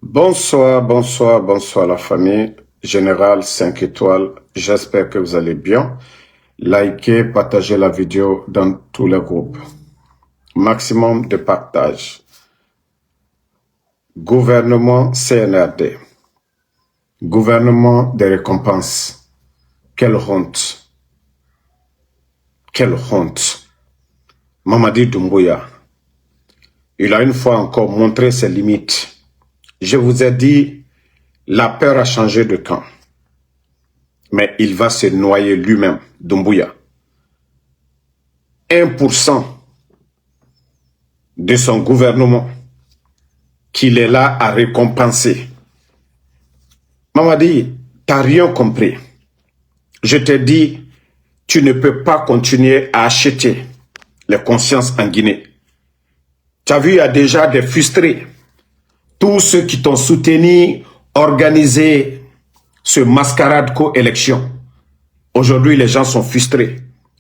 Bonsoir, bonsoir, bonsoir la famille. Général 5 étoiles, j'espère que vous allez bien. Likez, partagez la vidéo dans tous les groupes. Maximum de partage. Gouvernement CNRD. Gouvernement des récompenses. Quelle honte. Quelle honte. Mamadi Doumbouya. Il a une fois encore montré ses limites. Je vous ai dit, la peur a changé de camp. Mais il va se noyer lui-même, Doumbouya. 1% de son gouvernement qu'il est là à récompenser. Mamadi, tu n'as rien compris. Je te dis, tu ne peux pas continuer à acheter les consciences en Guinée. Tu as vu, il y a déjà des frustrés. Tous ceux qui t'ont soutenu, organisé ce mascarade co-élection. Aujourd'hui, les gens sont frustrés.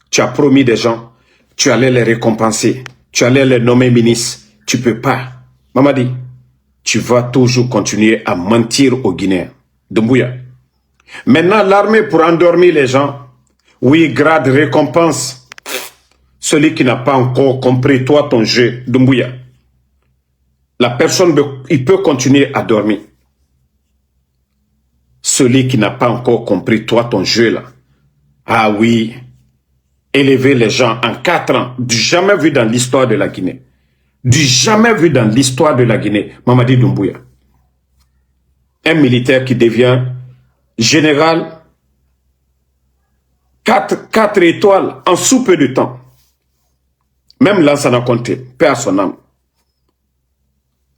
Tu as promis des gens, tu allais les récompenser, tu allais les nommer ministres. Tu ne peux pas. Mamadi, tu vas toujours continuer à mentir aux Guinéens. Doumbouya. Maintenant, l'armée pour endormir les gens, oui, grade, récompense. Celui qui n'a pas encore compris, toi, ton jeu, Doumbouya. La personne, il peut continuer à dormir. Celui qui n'a pas encore compris, toi, ton jeu là. Ah oui, élever les gens en 4 ans, du jamais vu dans l'histoire de la Guinée. Du jamais vu dans l'histoire de la Guinée, Mamadi Doumbouya. Un militaire qui devient général, 4 étoiles en sous peu de temps. Même Lansana Conté, paix à son âme.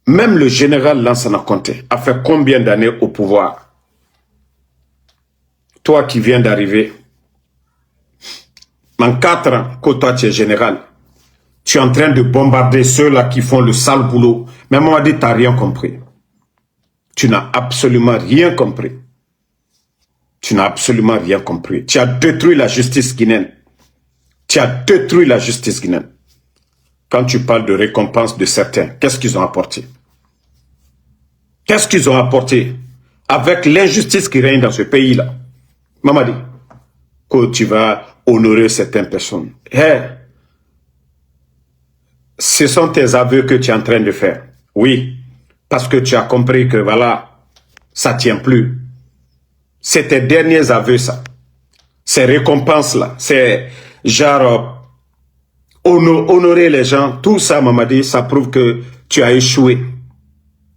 Même le général Lansana Conté a fait combien d'années au pouvoir? Toi qui viens d'arriver, en 4 ans que toi tu es général, tu es en train de bombarder ceux-là qui font le sale boulot. Mais Mamadi, tu n'as rien compris. Tu n'as absolument rien compris. Tu n'as absolument rien compris. Tu as détruit la justice guinéenne. Tu as détruit la justice guinéenne. Quand tu parles de récompense de certains, qu'est-ce qu'ils ont apporté? Qu'est-ce qu'ils ont apporté avec l'injustice qui règne dans ce pays-là? Mamadi, que tu vas honorer certaines personnes. Hey, ce sont tes aveux que tu es en train de faire. Oui, parce que tu as compris que voilà, ça ne tient plus. C'est tes derniers aveux, ça. Ces récompenses-là, c'est genre honorer les gens. Tout ça, Mamadi, ça prouve que tu as échoué.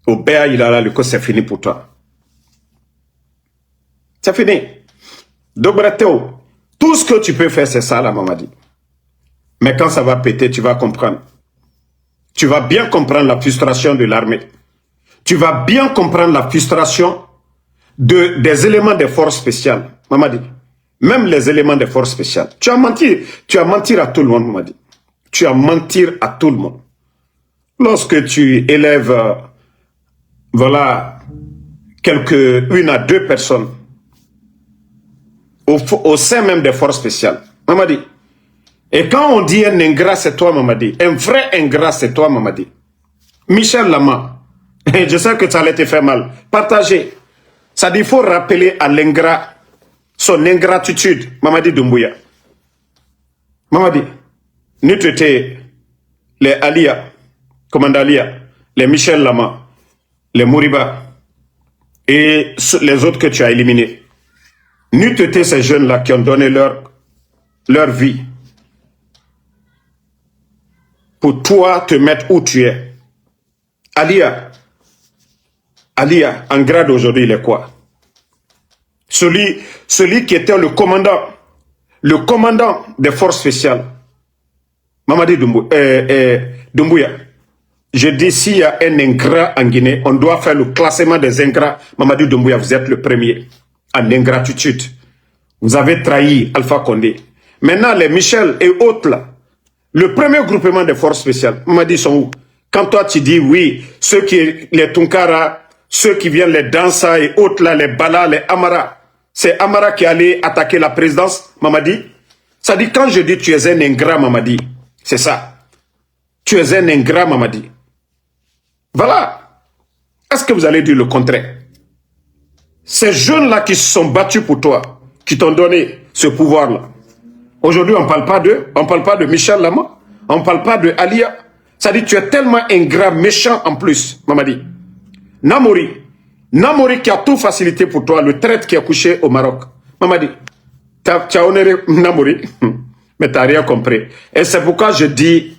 Au Béa, il a là, le coup, c'est fini pour toi. C'est fini. Dobrateo, tout ce que tu peux faire, c'est ça, là, Mamadi. Mais quand ça va péter, tu vas comprendre. Tu vas bien comprendre la frustration de l'armée. Tu vas bien comprendre la frustration des éléments des forces spéciales. Mamadi, même les éléments des forces spéciales. Tu as menti à tout le monde, Mamadi. Tu as menti à tout le monde. Lorsque tu élèves, voilà, une à deux personnes au sein même des forces spéciales. Mamadi. Et quand on dit un ingrat, c'est toi, Mamadi. Un vrai ingrat, c'est toi, Mamadi. Michel Lama. Je sais que ça allait te faire mal. Partagez. Ça dit, il faut rappeler à l'ingrat son ingratitude, Mamadi Doumbouya. Mamadi, nous traiter les Alia, commandant Alia, les Michel Lama, les Mouriba et les autres que tu as éliminés. Nous traiter ces jeunes-là qui ont donné leur vie pour toi te mettre où tu es. Alia, en grade aujourd'hui, il est quoi? Celui qui était le commandant des forces spéciales. Mamadi Doumbouya. Je dis, s'il y a un ingrat en Guinée, on doit faire le classement des ingrats. Mamadi Doumbouya, vous êtes le premier en ingratitude. Vous avez trahi Alpha Condé. Maintenant, les Michel et autres là, le premier groupement des forces spéciales, Mamadi, sont où? Quand toi tu dis oui, les Tunkara, ceux qui viennent les Dansa et autres là, les Bala, les Amara, c'est Amara qui allait attaquer la présidence, Mamadi. Ça dit, quand je dis tu es un ingrat, Mamadi, c'est ça. Tu es un ingrat, Mamadi. Voilà. Est-ce que vous allez dire le contraire? Ces jeunes-là qui se sont battus pour toi, qui t'ont donné ce pouvoir-là. Aujourd'hui, on ne parle pas d'eux, on ne parle pas de Michel Lama, on ne parle pas de Alia. Ça dit, tu es tellement ingrat, méchant en plus, Mamadi. Namori qui a tout facilité pour toi, le traître qui a couché au Maroc. Mamadi, tu as honoré Namori, mais tu n'as rien compris. Et c'est pourquoi je dis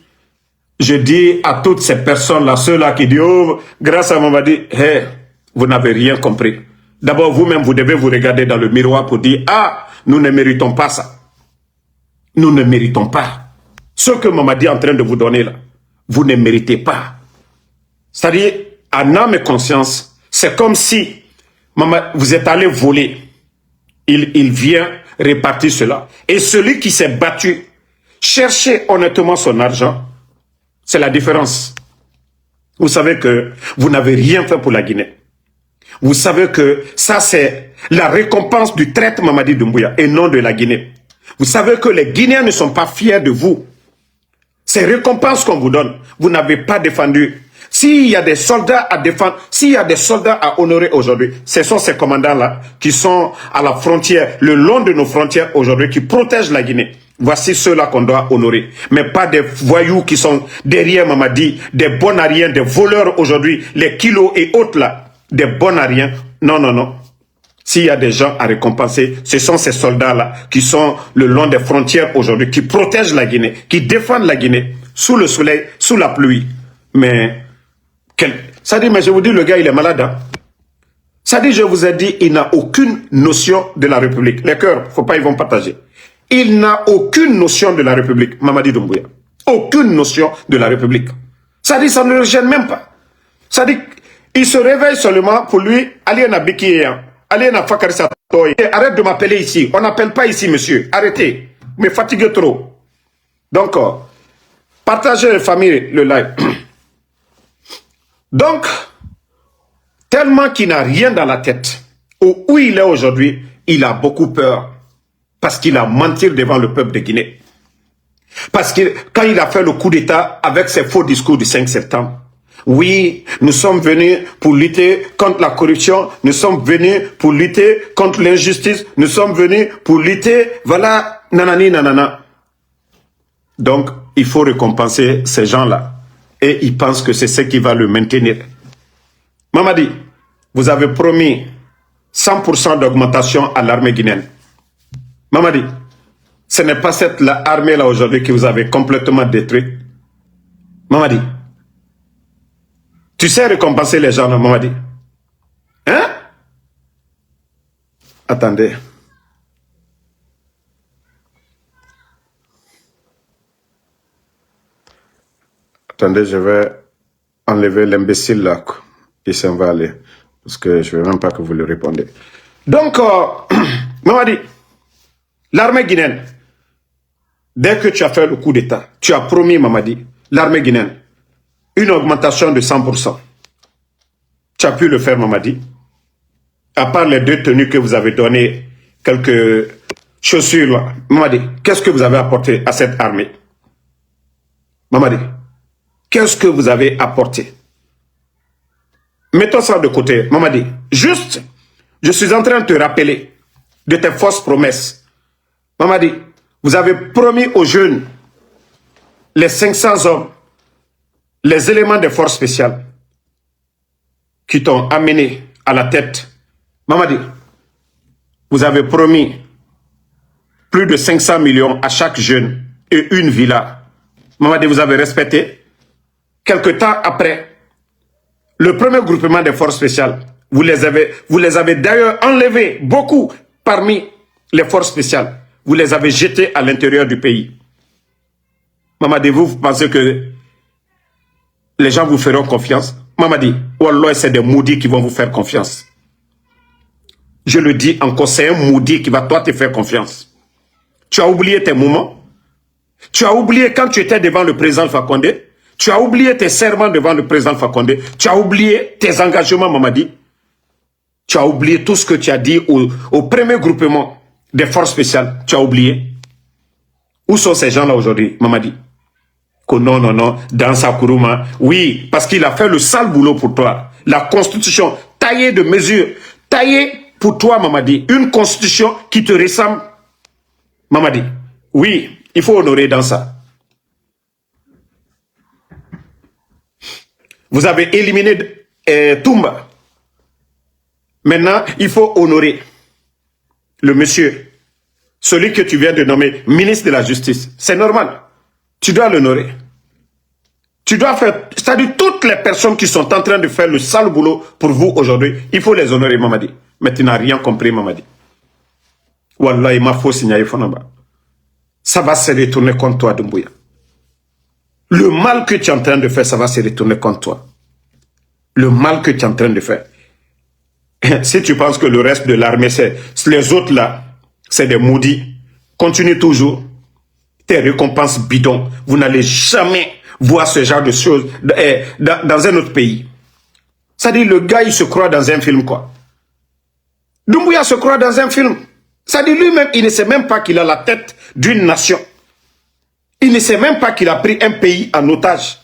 à toutes ces personnes-là, ceux-là qui disent, oh, grâce à Mamadi, hey, vous n'avez rien compris. D'abord, vous-même, vous devez vous regarder dans le miroir pour dire, ah, nous ne méritons pas ça. Nous ne méritons pas. Ce que Mamadi est en train de vous donner là, vous ne méritez pas. C'est-à-dire, en âme et conscience, c'est comme si vous êtes allé voler. Il vient répartir cela. Et celui qui s'est battu, chercher honnêtement son argent, c'est la différence. Vous savez que vous n'avez rien fait pour la Guinée. Vous savez que ça, c'est la récompense du traître Mamadi Doumbouya et non de la Guinée. Vous savez que les Guinéens ne sont pas fiers de vous. Ces récompenses qu'on vous donne, vous n'avez pas défendu. S'il y a des soldats à défendre, s'il y a des soldats à honorer aujourd'hui, ce sont ces commandants-là qui sont à la frontière, le long de nos frontières aujourd'hui, qui protègent la Guinée. Voici ceux-là qu'on doit honorer. Mais pas des voyous qui sont derrière Mamadi, des bonariens, des voleurs aujourd'hui, les kilos et autres là, des bonariens. Non, non, non. S'il y a des gens à récompenser, ce sont ces soldats-là qui sont le long des frontières aujourd'hui, qui protègent la Guinée, qui défendent la Guinée, sous le soleil, sous la pluie. Mais, ça dit, mais je vous dis, le gars, il est malade. Hein? Ça dit, je vous ai dit, il n'a aucune notion de la République. Les cœurs, faut pas, ils vont partager. Il n'a aucune notion de la République, Mamadi Doumbouya. Aucune notion de la République. Ça dit, ça ne le gêne même pas. Ça dit, il se réveille seulement pour lui, aller à Bikiéan. Allez, arrête de m'appeler ici. On n'appelle pas ici, monsieur. Arrêtez. Vous me fatiguez trop. Donc, partagez les familles le live. Donc, tellement qu'il n'a rien dans la tête, où il est aujourd'hui, il a beaucoup peur. Parce qu'il a menti devant le peuple de Guinée. Parce que quand il a fait le coup d'État avec ses faux discours du 5 septembre, oui, nous sommes venus pour lutter contre la corruption, nous sommes venus pour lutter contre l'injustice, nous sommes venus pour lutter, voilà, nanani, nanana. Donc, il faut récompenser ces gens-là. Et ils pensent que c'est ce qui va le maintenir. Mamadi, vous avez promis 100% d'augmentation à l'armée guinéenne. Mamadi, ce n'est pas cette armée-là aujourd'hui que vous avez complètement détruite. Mamadi, tu sais récompenser les gens, Mamadi? Hein? Attendez. Attendez, je vais enlever l'imbécile là. Il s'en va aller. Parce que je ne veux même pas que vous lui répondez. Donc, Mamadi, l'armée guinéenne, dès que tu as fait le coup d'État, tu as promis, Mamadi, l'armée guinéenne, une augmentation de 100%. Tu as pu le faire, Mamadi. À part les 2 tenues que vous avez données, quelques chaussures là. Mamadi, qu'est-ce que vous avez apporté à cette armée? Mamadi, qu'est-ce que vous avez apporté? Mettons ça de côté. Mamadi, juste, je suis en train de te rappeler de tes fausses promesses. Mamadi, vous avez promis aux jeunes les 500 hommes, les éléments des forces spéciales qui t'ont amené à la tête. Mamadi, vous avez promis plus de 500 millions à chaque jeune et une villa. Mamadi, vous avez respecté. Quelque temps après, le premier groupement des forces spéciales, vous les avez d'ailleurs enlevés, beaucoup parmi les forces spéciales. Vous les avez jetés à l'intérieur du pays. Mamadi, vous pensez que les gens vous feront confiance? Mamadi, Wallah, c'est des maudits qui vont vous faire confiance. Je le dis encore, c'est un maudit qui va toi te faire confiance. Tu as oublié tes moments. Tu as oublié quand tu étais devant le président Fakonde. Tu as oublié tes serments devant le président Fakonde. Tu as oublié tes engagements, Mamadi. Tu as oublié tout ce que tu as dit au premier groupement des forces spéciales. Tu as oublié. Où sont ces gens-là aujourd'hui, Mamadi? Que non, non, non, dans Sakuruma. Oui, parce qu'il a fait le sale boulot pour toi. la constitution taillée de mesures, taillée pour toi, Mamadi, une constitution qui te ressemble, Mamadi. Oui, il faut honorer dans ça. Vous avez éliminé Toumba. Maintenant, il faut honorer le monsieur, celui que tu viens de nommer ministre de la Justice. C'est normal. Tu dois l'honorer. Tu dois faire... C'est-à-dire toutes les personnes qui sont en train de faire le sale boulot pour vous aujourd'hui, il faut les honorer, Mamadi. Mais tu n'as rien compris, Mamadi. Wallah, il m'a faux signaler Fonamba. Ça va se retourner contre toi, Doumbouya. Le mal que tu es en train de faire, ça va se retourner contre toi. Le mal que tu es en train de faire. Si tu penses que le reste de l'armée, c'est les autres là, c'est des maudits, continue toujours. Tes récompenses bidons, vous n'allez jamais voir ce genre de choses dans un autre pays. C'est-à-dire le gars, il se croit dans un film, quoi. Doumbouya se croit dans un film. C'est-à-dire lui-même, il ne sait même pas qu'il a la tête d'une nation. Il ne sait même pas qu'il a pris un pays en otage.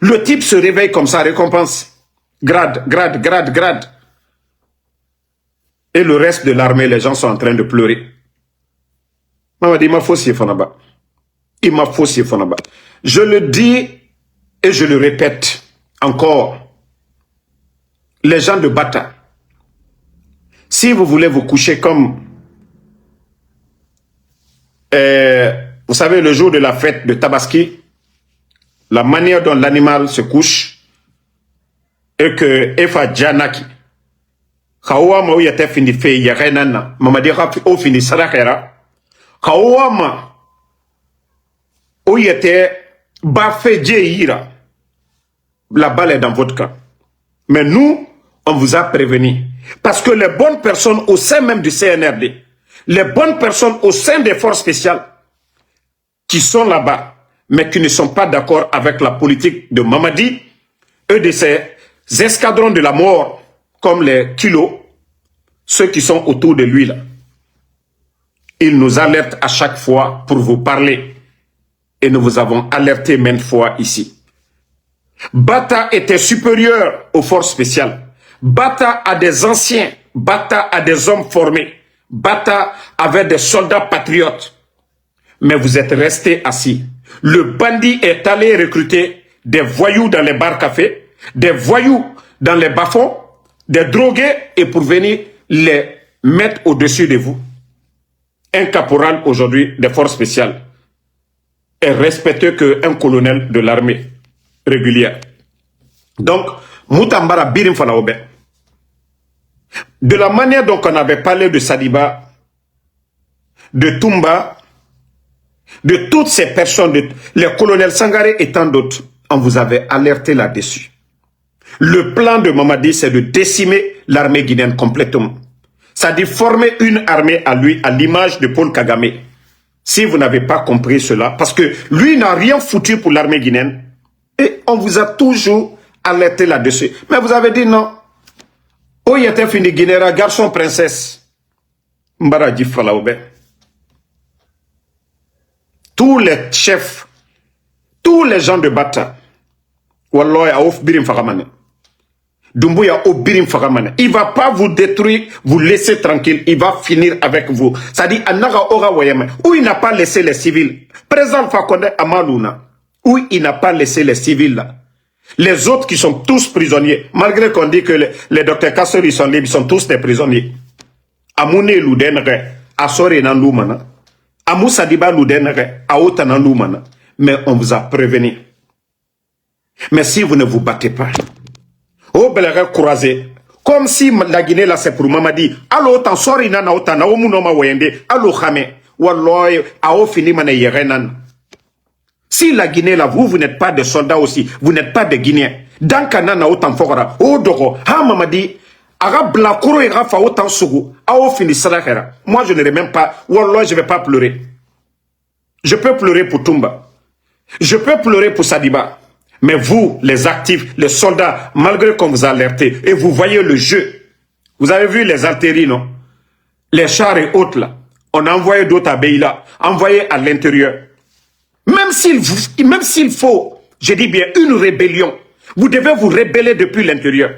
Le type se réveille comme ça, récompense. Grade, grade, grade, grade. Et le reste de l'armée, les gens sont en train de pleurer. Mamadi, il m'a faussé Fonaba. Il m'a faussé Fonaba. Je le dis et je le répète encore. Les gens de Bata, si vous voulez vous coucher comme... vous savez, le jour de la fête de Tabaski, la manière dont l'animal se couche, et que Efa Djanaki, Kawama ou yate fini fe yarenana, Mamadi Rafi ou fini sarakera, Kawama ou yate bafé djeira, la balle est dans votre camp. Mais nous, on vous a prévenu. Parce que les bonnes personnes au sein même du CNRD, les bonnes personnes au sein des forces spéciales, qui sont là-bas, mais qui ne sont pas d'accord avec la politique de Mamadi, et de ces escadrons de la mort, comme les kilos, ceux qui sont autour de lui là. Ils nous alertent à chaque fois pour vous parler. Et nous vous avons alerté maintes fois ici. Bata était supérieur aux forces spéciales. Bata a des anciens. Bata a des hommes formés. Bata avait des soldats patriotes. Mais vous êtes restés assis. Le bandit est allé recruter des voyous dans les bars-cafés, des voyous dans les bas-fonds, des drogués, et pour venir les mettre au-dessus de vous. Un caporal aujourd'hui des forces spéciales est respecté qu'un colonel de l'armée régulière. Donc, Moutambara Birim Falaobe, de la manière dont on avait parlé de Sadiba, de Toumba, de toutes ces personnes, les colonels Sangaré et tant d'autres, on vous avait alerté là-dessus. Le plan de Mamadi, c'est de décimer l'armée guinéenne complètement. C'est-à-dire former une armée à lui, à l'image de Paul Kagame. Si vous n'avez pas compris cela, parce que lui n'a rien foutu pour l'armée guinéenne, et on vous a toujours alerté là-dessus. Mais vous avez dit non. Oh, il était fini Guinéra, garçon, princesse. Mbara dit Falaoube. Tous les chefs, tous les gens de Bata, Wallah, Aouf Birim Faramane. Doumbouya au Birim Faramane. Il ne va pas vous détruire, vous laisser tranquille. Il va finir avec vous. C'est-à-dire, Anaga Ora Wayame, où il n'a pas laissé les civils. Président Fakonde Amalouna, où il n'a pas laissé les civils là. Les autres qui sont tous prisonniers, malgré qu'on dit que les docteurs Kassori ils sont libres, ils sont tous des prisonniers. Amoune Loudenre, Asore Nandoumana. Amou Sadiba Loudenre, Aota Nandoumana. Mais on vous a prévenu. Mais si vous ne vous battez pas, oh, belere croisé, comme si la Guinée là c'est pour Mamadi, allo tan sori nana otana omunoma wende, allo khame, walloy, ao fini mane yerenan. Si la Guinée là, vous n'êtes pas des soldats aussi, vous n'êtes pas des Guinéens. Dans Kanana autant fora, oh doko, ha Mamadi, ara blakuro et rafa autant sougou, ao fini salakera. Moi je ne même pas, walloy je vais pas pleurer. Je peux pleurer pour Toumba. Je peux pleurer pour Sadiba. Mais vous, les actifs, les soldats, malgré qu'on vous a alerté, et vous voyez le jeu, vous avez vu les artilleries, non? Les chars et autres, là, on a envoyé d'autres à Beïla, envoyé à l'intérieur. Même s'il faut, je dis bien, une rébellion, vous devez vous rebeller depuis l'intérieur.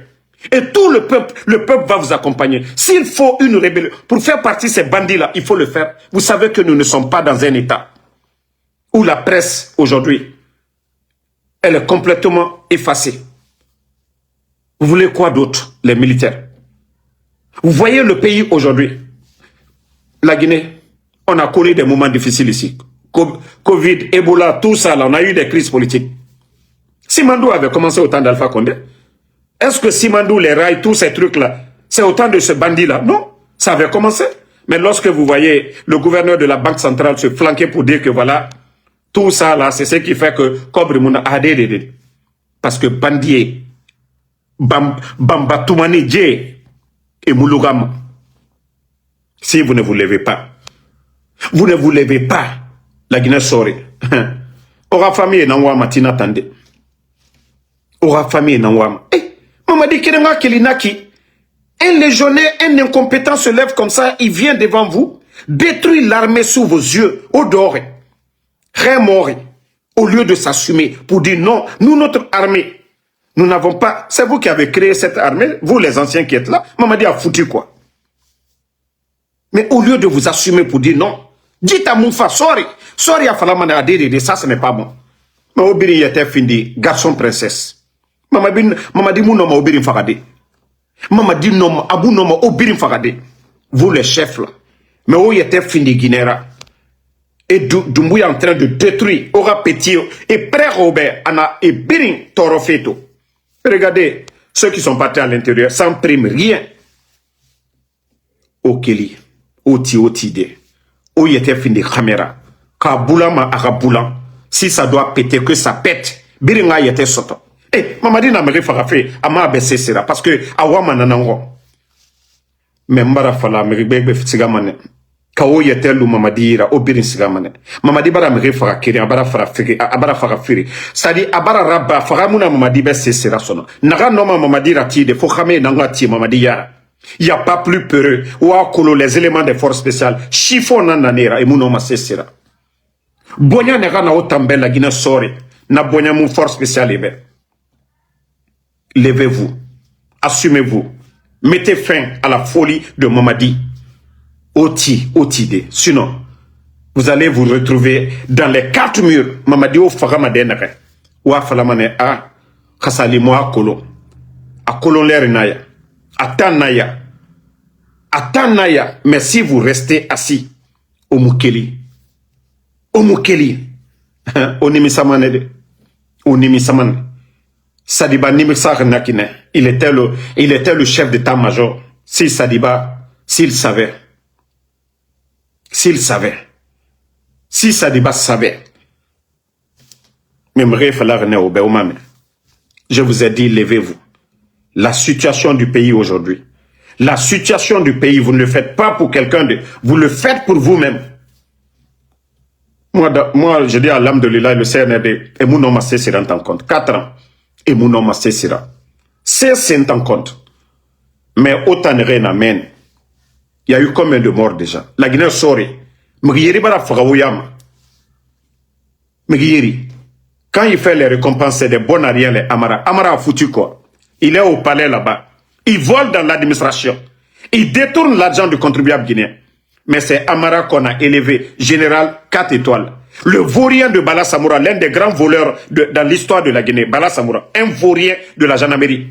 Et tout le peuple va vous accompagner. S'il faut une rébellion, pour faire partie de ces bandits-là, il faut le faire. Vous savez que nous ne sommes pas dans un état où la presse, aujourd'hui, elle est complètement effacée. Vous voulez quoi d'autre, les militaires? Vous voyez le pays aujourd'hui, la Guinée, on a connu des moments difficiles ici. Covid, Ebola, tout ça, là, on a eu des crises politiques. Simandou avait commencé au temps d'Alpha Condé. Est-ce que Simandou, les rails, tous ces trucs-là, c'est au temps de ce bandit-là? Non, ça avait commencé. Mais lorsque vous voyez le gouverneur de la Banque centrale se flanquer pour dire que voilà, tout ça là, c'est ce qui fait que Kobre Mouna a dédé. Parce que Bandier, Bamba Toumani Dje et Moulougam, si vous ne vous levez pas, la Guinée sort. Aura famille n'envoie matina tande. Aura famille n'envoie. Eh, maman dit qu'il y a Kelinaki. Un légionnaire, un incompétent se lève comme ça, il vient devant vous, détruit l'armée sous vos yeux, au dehors, mort, au lieu de s'assumer pour dire non, nous, notre armée, nous n'avons pas, c'est vous qui avez créé cette armée, vous les anciens qui êtes là, Mamadi a foutu quoi? Mais au lieu de vous assumer pour dire non, dites à Moufa, sorry à Falamane à dire, ça ce n'est pas bon. Mais Obiri était fini, garçon princesse. Mamadi Mounom Obiri Fagade. Mamadi Nom, Abou Nom Obiri Fagade. Vous les chefs là. Mais où était fini Guinera? Et Doumbouya en train de détruire Aura Petit et Près Robert Anna et Birin Torofeto. Regardez ceux qui sont partis à l'intérieur sans prime, rien. Okeli, Otide, où il était fini caméra. Kaboulama Araboulan, si ça doit péter, que ça pète. Biringa y était soto. Eh, Mamadi n'a pas fait, Ama abaissé sera parce que Awama nanango. Mais Mbara Fala, Meribebe Sigamane. Kao yetel ou Mamadi ira obirin sigamane. Mamadi bara mege fara kiri abara fara firi abara fara firi. C'est-à-dire abara rabba fara muna Mamadi be sera sono. Naga noma Mamadi rati de fokame nanga ti Mamadi ya. Il n'y a pas plus peureux. Ou à colo les éléments des forces spéciales. Chiffon nananera et munoma sera. Bonya nega na otambe la Guinée sori. Na bonya mon force spéciale ebe. Levez-vous. Assumez-vous. Mettez fin à la folie de Mamadi. Otide. Sinon, vous allez vous retrouver dans les quatre murs. Mamadi o fagamadenere. Ou a falamane a khasali mo a kolon l'air naya. Atanaya. Mais si vous restez assis, Omukeli. Onimisamane. Sadiba Nimisa Nakine. Il était le chef d'état-major. Si Sadiba, s'il savait. Si Sadiba savait, je vous ai dit, levez-vous. La situation du pays aujourd'hui, la situation du pays, vous ne le faites pas pour quelqu'un de... Vous le faites pour vous-même. Moi, je dis à l'âme de l'Ila, le CNRD, et mon nom a cessé en compte. 4 ans, et mon nom a cessé. C'est en compte. Mais autant de rien amène. Il y a eu combien de morts déjà? La Guinée sort. Mugiyeri bara fagawouyama. Mugiyeri. Quand il fait les récompenses, c'est des bons à rien, les Amara. Amara a foutu quoi? Il est au palais là-bas. Il vole dans l'administration. Il détourne l'argent du contribuable guinéen. Mais c'est Amara qu'on a élevé, général 4 étoiles. Le vaurien de Bala Samoura, l'un des grands voleurs dans l'histoire de la Guinée. Bala Samoura, un vaurien de la gendarmerie.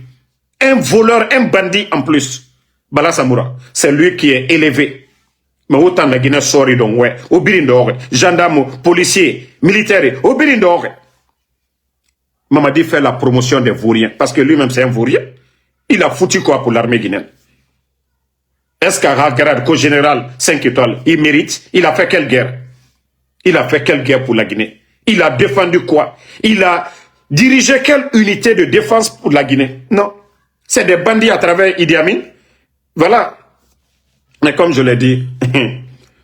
Un voleur, un bandit en plus. Bala Samoura, c'est lui qui est élevé. Mais autant la Guinée sort donc ouais, au Birindore, gendarme, policier, militaire, au Birindore. Mamadi fait la promotion des vauriens, parce que lui-même c'est un vaurien. Il a foutu quoi pour l'armée guinéenne? Est-ce qu'à grade co-général 5 étoiles, il mérite? Il a fait quelle guerre? Il a fait quelle guerre pour la Guinée? Il a défendu quoi? Il a dirigé quelle unité de défense pour la Guinée? Non. C'est des bandits à travers Idi Amin. Voilà. Mais comme je l'ai dit,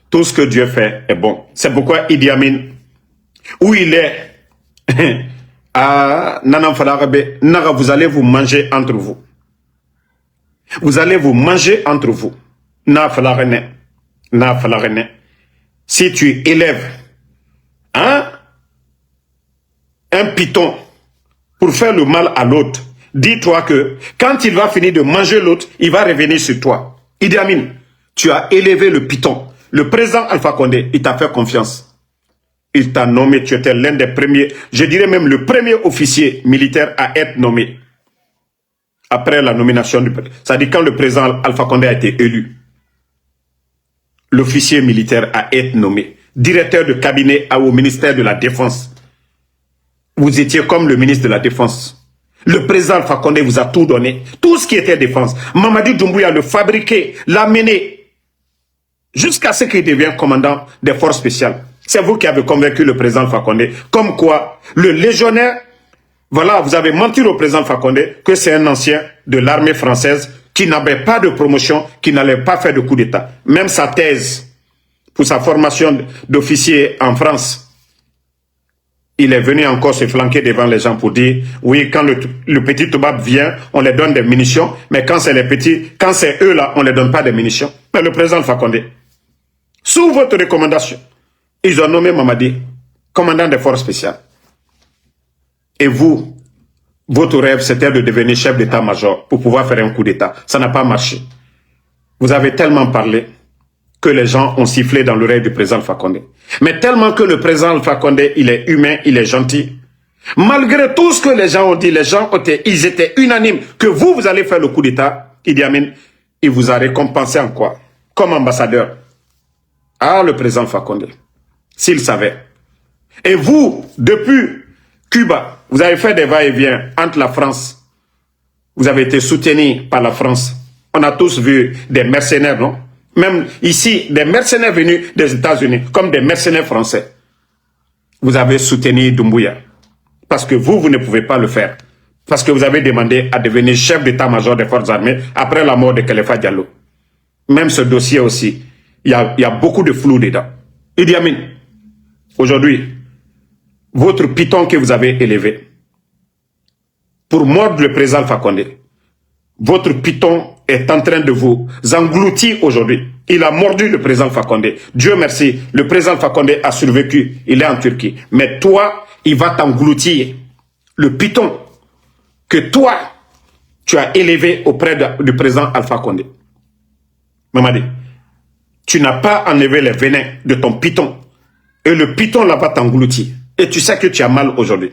tout ce que Dieu fait est bon. C'est pourquoi Idi Amin, où il est, à Nananfalarabe, Naga, vous allez vous manger entre vous. Vous allez vous manger entre vous. Na falarene. Si tu élèves un python pour faire le mal à l'autre, dis-toi que quand il va finir de manger l'autre, il va revenir sur toi. Idi Amin, tu as élevé le python. Le président Alpha Condé, il t'a fait confiance. Il t'a nommé, tu étais l'un des premiers, je dirais même le premier officier militaire à être nommé. Après la nomination du président. C'est-à-dire quand le président Alpha Condé a été élu. L'officier militaire a été nommé. Directeur de cabinet au ministère de la Défense. Vous étiez comme le ministre de la Défense. Le président Alpha Condé vous a tout donné. Tout ce qui était défense. Mamadi Doumbouya le fabriqué, l'a mené. Jusqu'à ce qu'il devienne commandant des forces spéciales. C'est vous qui avez convaincu le président Alpha Condé. Comme quoi, le légionnaire, voilà, vous avez menti au président Alpha Condé que c'est un ancien de l'armée française qui n'avait pas de promotion, qui n'allait pas faire de coup d'État. Même sa thèse pour sa formation d'officier en France, il est venu encore se flanquer devant les gens pour dire, oui, quand le petit Toubab vient, on les donne des munitions, mais quand c'est les petits, quand c'est eux là, on ne les donne pas des munitions. Mais le président Alpha Condé, sous votre recommandation, ils ont nommé Mamadi commandant des forces spéciales. Et vous, votre rêve, c'était de devenir chef d'état-major pour pouvoir faire un coup d'état. Ça n'a pas marché. Vous avez tellement parlé que les gens ont sifflé dans l'oreille du président Alpha Condé. Mais tellement que le président Alpha Condé, il est humain, il est gentil. Malgré tout ce que les gens ont dit, ils étaient unanimes que vous allez faire le coup d'état. Idi Amin, il vous a récompensé en quoi? Comme ambassadeur. Ah, le président Alpha Condé. S'il savait. Et vous, depuis Cuba, vous avez fait des va-et-vient entre la France. Vous avez été soutenu par la France. On a tous vu des mercenaires, non? Même ici, des mercenaires venus des États-Unis, comme des mercenaires français. Vous avez soutenu Doumbouya. Parce que vous ne pouvez pas le faire. Parce que vous avez demandé à devenir chef d'état-major des forces armées après la mort de Khalifa Diallo. Même ce dossier aussi, il y a beaucoup de flou dedans. Idi Amin, aujourd'hui, votre python que vous avez élevé, pour mordre le président Alpha Condé, votre python est en train de vous engloutir aujourd'hui. Il a mordu le président Alpha Condé. Dieu merci, le président Alpha Condé a survécu. Il est en Turquie. Mais toi, il va t'engloutir. Le python que toi, tu as élevé auprès du président Alpha Condé. Mamadi, tu n'as pas enlevé les venins de ton python. Et le python là va t'engloutir. Et tu sais que tu as mal aujourd'hui.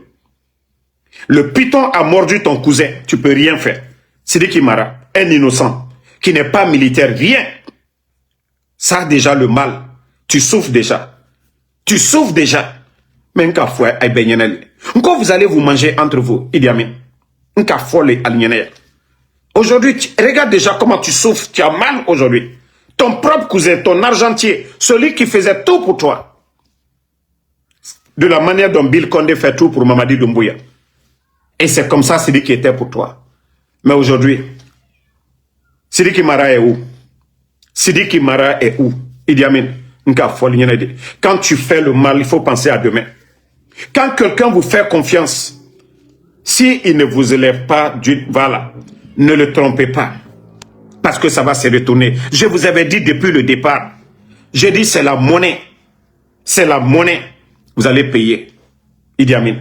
Le python a mordu ton cousin. Tu ne peux rien faire. Sidiki Mara, un innocent, qui n'est pas militaire, rien. Ça a déjà le mal. Tu souffres déjà. Tu souffres déjà. Mais encore vous allez vous manger entre vous, Idi Amin. Aujourd'hui, regarde déjà comment tu souffres. Tu as mal aujourd'hui. Ton propre cousin, ton argentier, celui qui faisait tout pour toi. De la manière dont Bill Condé fait tout pour Mamadi Doumbouya. Et c'est comme ça Sidiki était pour toi. Mais aujourd'hui, Sidiki Mara est où? Sidiki Mara est où? Idi Amin, quand tu fais le mal, il faut penser à demain. Quand quelqu'un vous fait confiance, s'il ne vous élève pas, voilà, ne le trompez pas. Parce que ça va se retourner. Je vous avais dit depuis le départ. J'ai dit c'est la monnaie. C'est la monnaie. Vous allez payer. Idi Amin.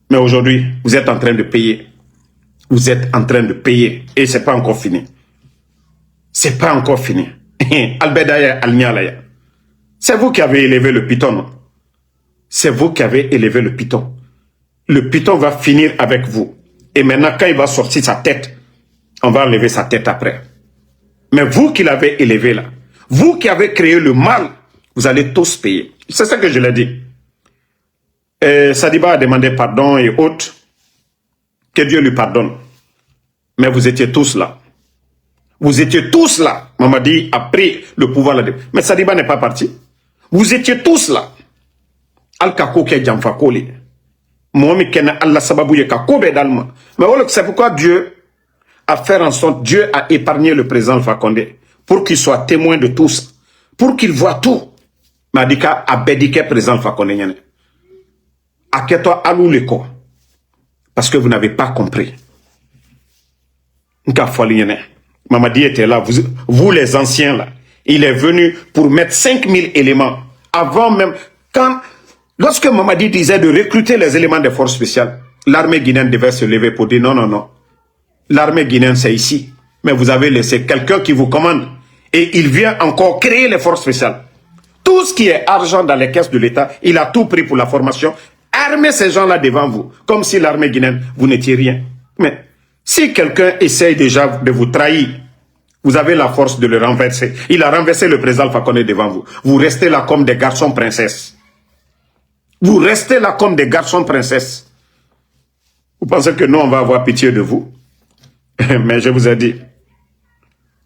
Mais aujourd'hui, vous êtes en train de payer. Vous êtes en train de payer. Et ce n'est pas encore fini. C'est pas encore fini. C'est vous qui avez élevé le python, non? C'est vous qui avez élevé le python. Le python va finir avec vous. Et maintenant, quand il va sortir sa tête, on va enlever sa tête après. Mais vous qui l'avez élevé là, vous qui avez créé le mal, vous allez tous payer. C'est ça que je l'ai dit. Sadiba a demandé pardon et autres. Que Dieu lui pardonne. Mais vous étiez tous là. Vous étiez tous là. Mamadi a pris le pouvoir là. Mais Sadiba n'est pas parti. Vous étiez tous là. Al-Kako ke Djamfakoli. Mohamed Kena Allah Sababouye Kakobe Dalma. Mais c'est pourquoi Dieu a fait en sorte, Dieu a épargné le président Alpha Condé pour qu'il soit témoin de tout ça. Pour qu'il voit tout. Madika a bédiqué président Alpha Condé. Aketo alou leko. Parce que vous n'avez pas compris. Mamadi était là, vous les anciens là. Il est venu pour mettre 5000 éléments. Avant même, lorsque Mamadi disait de recruter les éléments des forces spéciales, l'armée guinéenne devait se lever pour dire non, non, non. L'armée guinéenne, c'est ici. Mais vous avez laissé quelqu'un qui vous commande. Et il vient encore créer les forces spéciales. Tout ce qui est argent dans les caisses de l'État, il a tout pris pour la formation. Armez ces gens-là devant vous. Comme si l'armée guinéenne, vous n'étiez rien. Mais si quelqu'un essaye déjà de vous trahir, vous avez la force de le renverser. Il a renversé le président Alpha Condé devant vous. Vous restez là comme des garçons princesses. Vous restez là comme des garçons princesses. Vous pensez que nous, on va avoir pitié de vous? Mais je vous ai dit,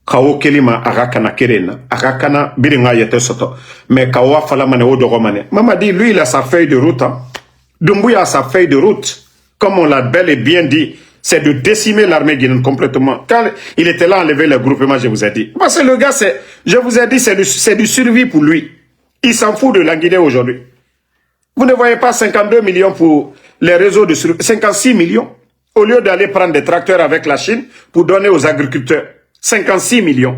Kao Kelima Arakana Kerena, Arakana Biringa Yete Soto, mais Kawa Falamane Odoromane. Maman dit, lui, il a sa feuille de route. Hein. Dumbuya a sa feuille de route. Comme on l'a bel et bien dit, c'est de décimer l'armée guinéenne complètement. Quand il était là, enlever le groupement, je vous ai dit. Parce que le gars, je vous ai dit, c'est du survie pour lui. Il s'en fout de la Guinée aujourd'hui. Vous ne voyez pas 52 millions pour les réseaux de survie, 56 millions. Au lieu d'aller prendre des tracteurs avec la Chine pour donner aux agriculteurs 56 millions.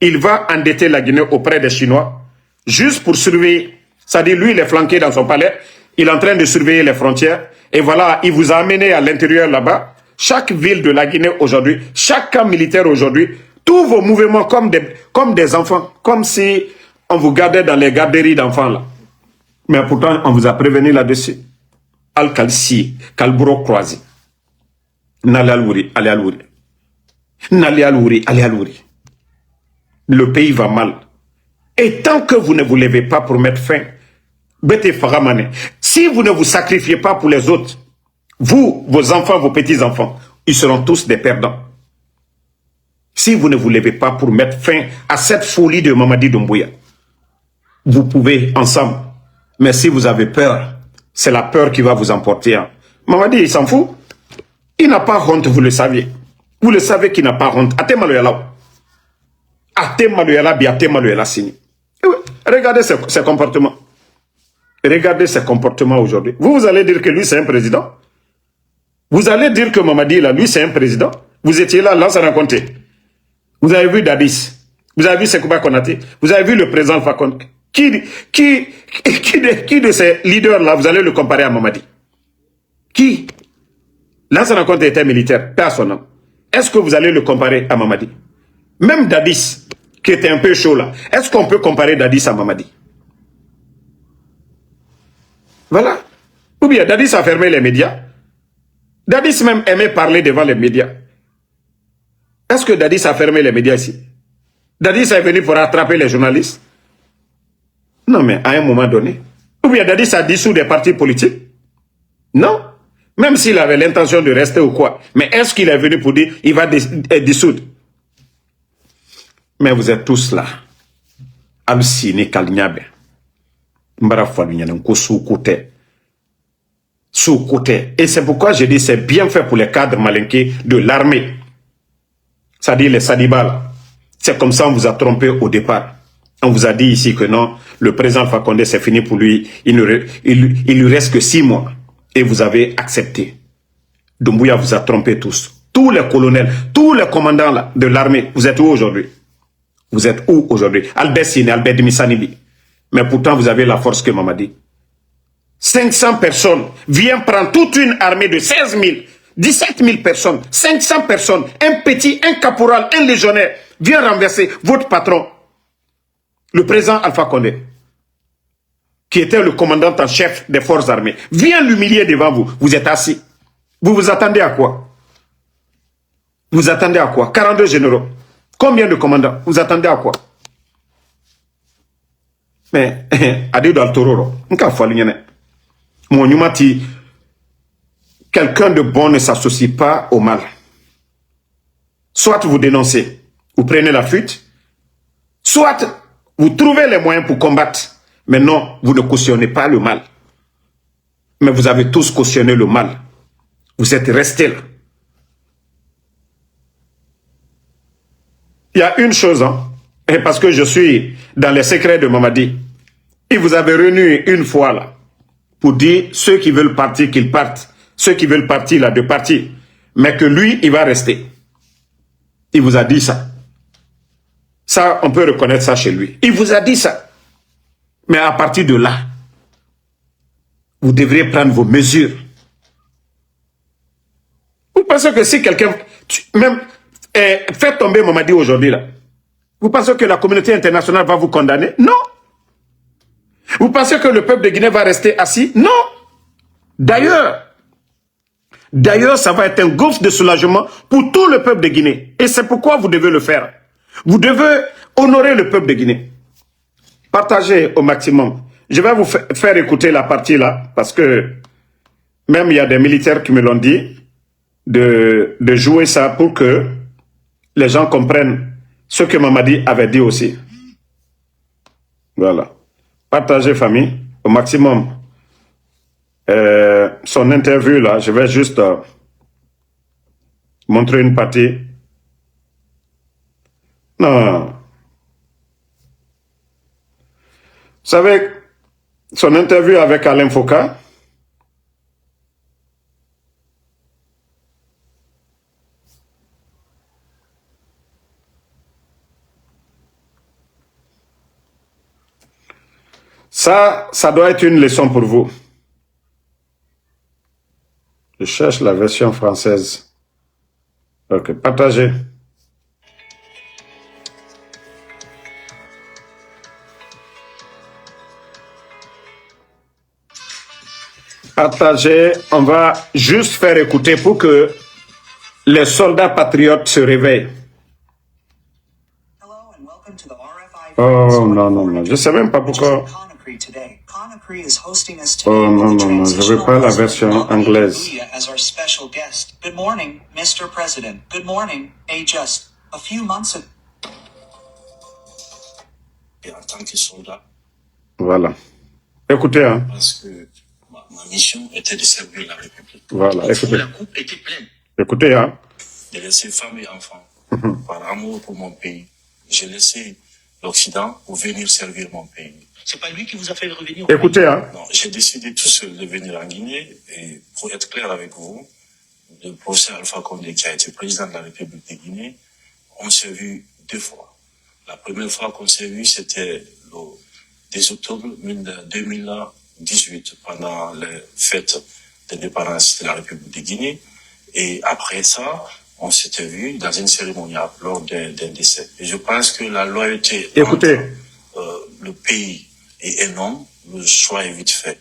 Il va endetter la Guinée auprès des Chinois juste pour surveiller. C'est-à-dire, lui, il est flanqué dans son palais. Il est en train de surveiller les frontières. Et voilà, il vous a amené à l'intérieur là-bas. Chaque ville de la Guinée aujourd'hui, chaque camp militaire aujourd'hui, tous vos mouvements comme des enfants. Comme si on vous gardait dans les garderies d'enfants là. Mais pourtant, on vous a prévenu là-dessus. Al-Kalsi, Kalburo croisé. N'allez à l'ouri, allez à l'ouri. N'allez à l'ouri, allez à l'ouri. Le pays va mal. Et tant que vous ne vous levez pas pour mettre fin, si vous ne vous sacrifiez pas pour les autres, vous, vos enfants, vos petits-enfants, ils seront tous des perdants. Si vous ne vous levez pas pour mettre fin à cette folie de Mamadi Doumbouya, vous pouvez ensemble. Mais si vous avez peur, c'est la peur qui va vous emporter. Hein. Mamadi, il s'en fout. Il n'a pas honte, vous le saviez. Vous le savez qu'il n'a pas honte. Regardez ses comportements. Regardez ses comportements aujourd'hui. Vous allez dire que lui, c'est un président. Vous allez dire que Mamadi, là, lui, c'est un président. Vous étiez là, là, ça racontait. Vous avez vu Dadis. Vous avez vu Sekouba Konaté. Vous avez vu le président Alpha Condé. Qui de ces leaders-là, vous allez le comparer à Mamadi? Qui? Lansana Conté était militaire, personne. Est-ce que vous allez le comparer à Mamadi? Même Dadis, qui était un peu chaud là, est-ce qu'on peut comparer Dadis à Mamadi? Voilà. Ou bien Dadis a fermé les médias. Dadis même aimait parler devant les médias. Est-ce que Dadis a fermé les médias ici? Dadis est venu pour attraper les journalistes? Non, mais à un moment donné. Ou bien Dadis a dissous des partis politiques? Non. Même s'il avait l'intention de rester ou quoi. Mais est-ce qu'il est venu pour dire il va dissoudre? Mais vous êtes tous là. Absine Kalniabe. Sous-côté. Et c'est pourquoi je dis c'est bien fait pour les cadres malinqués de l'armée. C'est-à-dire les Sadibal. C'est comme ça on vous a trompé au départ. On vous a dit ici que non, le président Alpha Condé c'est fini pour lui. Il lui reste que 6 mois. Et vous avez accepté. Doumbouya vous a trompé tous. Tous les colonels, tous les commandants là, de l'armée, vous êtes où aujourd'hui? Vous êtes où aujourd'hui? Albert Sine, Albert Dimisanibi. Mais pourtant, vous avez la force que Mamadi. 500 personnes viennent prendre toute une armée de 16 000, 17 000 personnes, 500 personnes, un petit, un caporal, un légionnaire, vient renverser votre patron, le président Alpha Condé, qui était le commandant en chef des forces armées, vient l'humilier devant vous. Vous êtes assis. Vous vous attendez à quoi? Vous attendez à quoi? 42 généraux. Combien de commandants? Vous attendez à quoi? Mais, Adidou Altororo, quelqu'un de bon ne s'associe pas au mal. Soit vous dénoncez, vous prenez la fuite, soit vous trouvez les moyens pour combattre. Mais non, vous ne cautionnez pas le mal. Mais vous avez tous cautionné le mal. Vous êtes restés là. Il y a une chose, hein, et parce que je suis dans les secrets de Mamadi, il vous avait réuni une fois là, pour dire ceux qui veulent partir, qu'ils partent. Ceux qui veulent partir là, de partir. Mais que lui, il va rester. Il vous a dit ça. Ça, on peut reconnaître ça chez lui. Il vous a dit ça. Mais à partir de là, vous devriez prendre vos mesures. Vous pensez que si quelqu'un, même, fait tomber Mamadi aujourd'hui, là, vous pensez que la communauté internationale va vous condamner? Non. Vous pensez que le peuple de Guinée va rester assis? Non. D'ailleurs, ça va être un gouffre de soulagement pour tout le peuple de Guinée. Et c'est pourquoi vous devez le faire. Vous devez honorer le peuple de Guinée. Partagez au maximum. Je vais vous faire écouter la partie là, parce que même il y a des militaires qui me l'ont dit, de jouer ça pour que les gens comprennent ce que Mamadi avait dit aussi. Voilà. Partagez, famille, au maximum. Son interview là, je vais juste montrer une partie. Non. Vous savez, son interview avec Alain Foucault, ça doit être une leçon pour vous. Je cherche la version française. Ok, partagez. Partagez, on va juste faire écouter pour que les soldats patriotes se réveillent. Oh non, non, non, je ne sais même pas pourquoi. Oh non, non, non, je ne veux pas la version anglaise. Good morning, Mr. President. Good morning, just a few months ago. Et en tant que soldat. Voilà. Écoutez, hein. Parce que ma mission était de servir la République. Voilà, écoutez. La coupe était pleine. Écoutez, hein. De laisser femmes et enfants, par amour pour mon pays. J'ai laissé l'Occident pour venir servir mon pays. C'est pas lui qui vous a fait revenir. Écoutez, hein. Non, j'ai décidé tout seul de venir en Guinée et pour être clair avec vous, le professeur Alpha Condé, qui a été président de la République de Guinée, on s'est vu 2 fois. La première fois qu'on s'est vu, c'était le 10 octobre 2018, pendant les fêtes d'indépendance de la République de Guinée. Et après ça, on s'était vu dans une cérémonie lors d'un décès. Et je pense que la loyauté Écoutez. entre le pays et un homme, le choix est vite fait.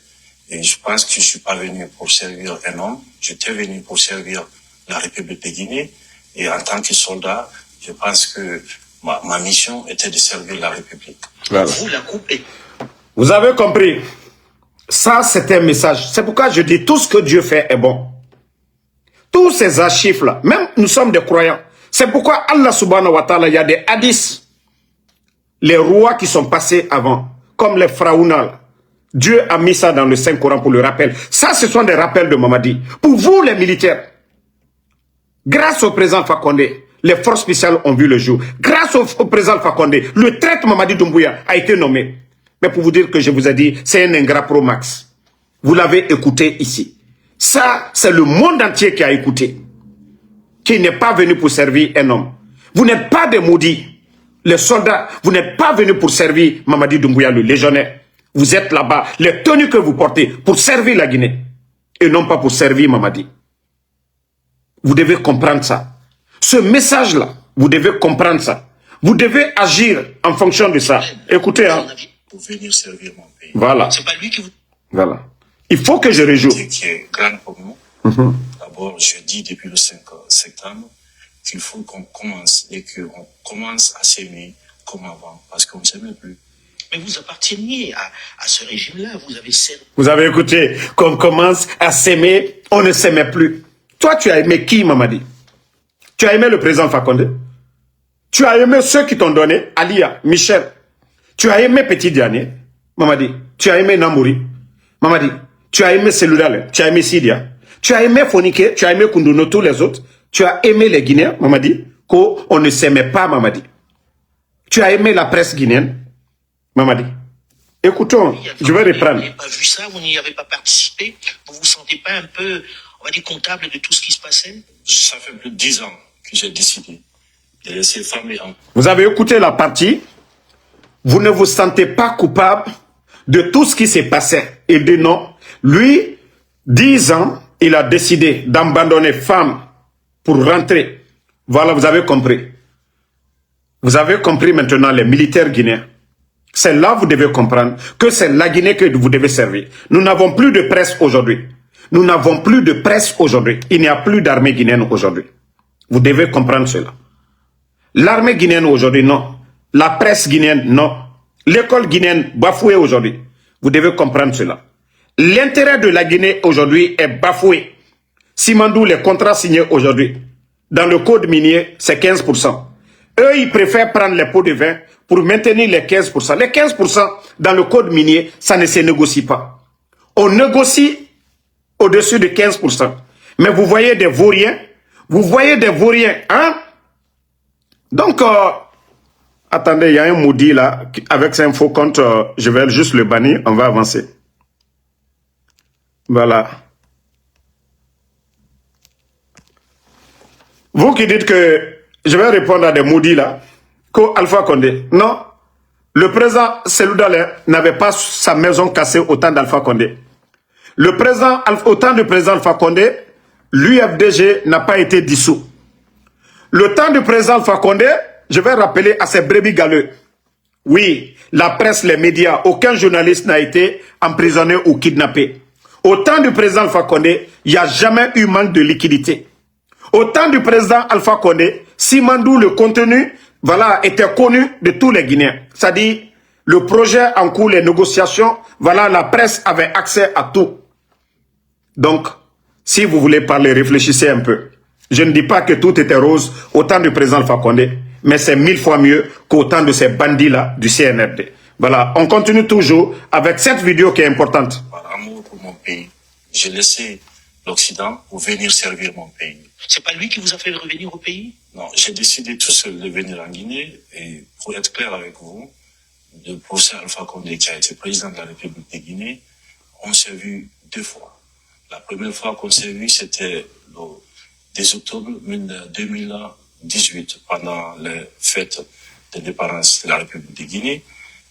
Et je pense que je suis pas venu pour servir un homme, j'étais venu pour servir la République de Guinée. Et en tant que soldat, je pense que ma mission était de servir la République. Voilà. Vous, la coupe est... Vous avez compris. Ça, c'est un message. C'est pourquoi je dis tout ce que Dieu fait est bon. Tous ces archives-là, même nous sommes des croyants. C'est pourquoi Allah subhanahu wa ta'ala, il y a des hadiths. Les rois qui sont passés avant, comme les Pharaons. Dieu a mis ça dans le Saint-Coran pour le rappel. Ça, ce sont des rappels de Mamadi. Pour vous, les militaires, grâce au président Fakonde, les forces spéciales ont vu le jour. Grâce au président Fakonde, le traître Mamadi Doumbouya a été nommé. Mais pour vous dire que je vous ai dit, c'est un ingrat pro max. Vous l'avez écouté ici. Ça, c'est le monde entier qui a écouté. Qui n'est pas venu pour servir un homme. Vous n'êtes pas des maudits. Les soldats, vous n'êtes pas venus pour servir Mamadi Doumbouya, le légionnaire. Vous êtes là-bas, les tenues que vous portez, pour servir la Guinée. Et non pas pour servir Mamadi. Vous devez comprendre ça. Ce message-là, vous devez comprendre ça. Vous devez agir en fonction de ça. Écoutez, hein. Pour venir servir mon pays. Voilà. C'est pas lui qui vous... Voilà. Il faut que je réjoue. Qui est grande pour nous. D'abord, je dis depuis le 5 septembre qu'il faut qu'on commence et qu'on commence à s'aimer comme avant, parce qu'on ne s'aimait plus. Mais vous apparteniez à ce régime-là, vous avez servi. Vous avez écouté, qu'on commence à s'aimer, on ne s'aimait plus. Toi, tu as aimé qui, Mamadi? Tu as aimé le président Fakonde? Tu as aimé ceux qui t'ont donné, Alia, Michel. Tu as aimé Petit Diané, Mamadi. Tu as aimé Namouri, Mamadi. Tu as aimé Seludale, tu as aimé Sidia. Tu as aimé Fonike, tu as aimé Kunduno, tous les autres. Tu as aimé les Guinéens, Mamadi, qu'on ne s'aimait pas, Mamadi. Tu as aimé la presse guinéenne, Mamadi. Écoutons, je vais reprendre. Vous n'avez pas vu ça, vous n'y avez pas participé, vous vous sentez pas un peu, on va dire, comptable de tout ce qui se passait? Ça fait plus de 10 ans que j'ai décidé de laisser femmes et enfants. Vous avez écouté la partie. Vous ne vous sentez pas coupable de tout ce qui s'est passé. Il dit non. Lui, 10 ans, il a décidé d'abandonner femmes pour rentrer. Voilà, vous avez compris. Vous avez compris maintenant les militaires guinéens. C'est là que vous devez comprendre que c'est la Guinée que vous devez servir. Nous n'avons plus de presse aujourd'hui. Nous n'avons plus de presse aujourd'hui. Il n'y a plus d'armée guinéenne aujourd'hui. Vous devez comprendre cela. L'armée guinéenne aujourd'hui, non. La presse guinéenne, non. L'école guinéenne bafouée aujourd'hui. Vous devez comprendre cela. L'intérêt de la Guinée aujourd'hui est bafoué. Simandou, les contrats signés aujourd'hui, dans le code minier, c'est 15%. Eux, ils préfèrent prendre les pots de vin pour maintenir les 15%. Les 15% dans le code minier, ça ne se négocie pas. On négocie au-dessus de 15%. Mais vous voyez des vauriens, hein? Donc, attendez, il y a un maudit là, avec un faux compte, je vais juste le bannir, on va avancer. Voilà. Vous qui dites que je vais répondre à des maudits là, qu'Alpha Condé, non, le président Cellou Dalein n'avait pas sa maison cassée au temps d'Alpha Condé. Au temps du président Alpha Condé, l'UFDG n'a pas été dissous. Le temps du président Alpha Condé, je vais rappeler à ces brebis galeux. Oui, la presse, les médias, aucun journaliste n'a été emprisonné ou kidnappé. Au temps du président Alpha Condé, il n'y a jamais eu manque de liquidité. Au temps du président Alpha Condé, Simandou, le contenu, voilà, était connu de tous les Guinéens. C'est-à-dire, le projet en cours, les négociations, voilà, la presse avait accès à tout. Donc, si vous voulez parler, réfléchissez un peu. Je ne dis pas que tout était rose au temps du président Alpha Condé, mais c'est 1000 fois mieux qu'au temps de ces bandits-là du CNRD. Voilà, on continue toujours avec cette vidéo qui est importante. Par amour pour mon pays, j'ai laissé l'Occident pour venir servir mon pays. C'est pas lui qui vous a fait revenir au pays? Non, j'ai décidé tout seul de venir en Guinée et pour être clair avec vous, le professeur Alpha Condé qui a été président de la République de Guinée, on s'est vu 2 fois. La première fois qu'on s'est vu, c'était le 10 octobre 2018 pendant les fêtes d'indépendance de la République de Guinée.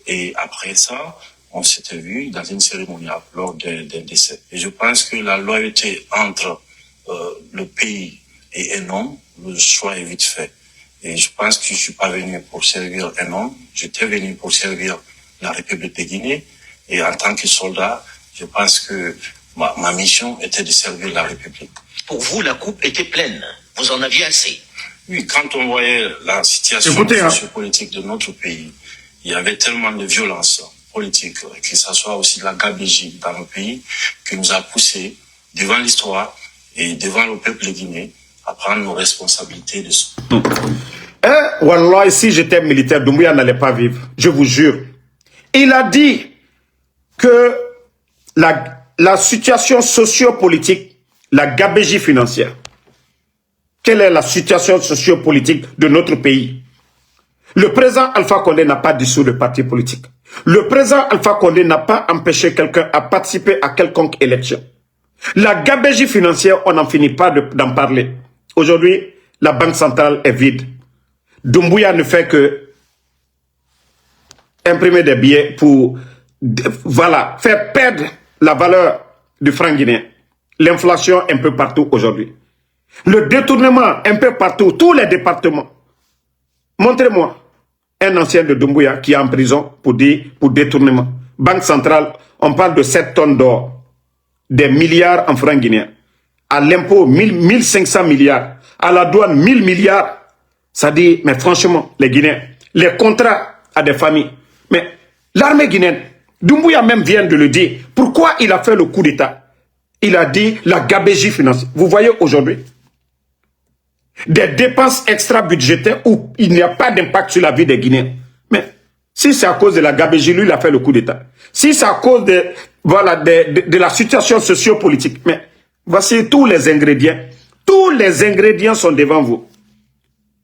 Et après ça, on s'était vu dans une cérémonie lors d'un décès. Et je pense que la loyauté entre le pays et un homme, le choix est vite fait. Et je pense que je suis pas venu pour servir un homme, j'étais venu pour servir la République de Guinée. Et en tant que soldat, je pense que ma mission était de servir la République. Pour vous, la coupe était pleine. Vous en aviez assez. Oui, quand on voyait la situation sociopolitique de notre pays, il y avait tellement de violence politique, que ça soit aussi de la gabegie dans le pays, qui nous a poussé devant l'histoire et devant le peuple guinéen à prendre nos responsabilités dessus. Wallah, si j'étais militaire, Doumbouya n'allait pas vivre. Je vous jure. Il a dit que la situation sociopolitique, la gabegie financière. Quelle est la situation sociopolitique de notre pays? Le président Alpha Condé n'a pas dissous le parti politique. Le président Alpha Condé n'a pas empêché quelqu'un à participer à quelconque élection. La gabegie financière, on n'en finit pas d'en parler. Aujourd'hui, la banque centrale est vide. Doumbouya ne fait que imprimer des billets pour, voilà, faire perdre la valeur du franc guinéen. L'inflation un peu partout aujourd'hui. Le détournement un peu partout, tous les départements. Montrez-moi un ancien de Doumbouya qui est en prison pour détournement. Banque centrale, on parle de 7 tonnes d'or, des milliards en francs guinéens. À l'impôt, 1500 milliards. À la douane, 1000 milliards. Ça dit, mais franchement, les Guinéens, les contrats à des familles. Mais l'armée guinéenne, Doumbouya même vient de le dire. Pourquoi il a fait le coup d'État? Il a dit la gabegie financière. Vous voyez aujourd'hui, des dépenses extra-budgétaires où il n'y a pas d'impact sur la vie des Guinéens. Mais si c'est à cause de la gabegie, lui, il a fait le coup d'État. Si c'est à cause de la situation sociopolitique, mais voici tous les ingrédients. Tous les ingrédients sont devant vous.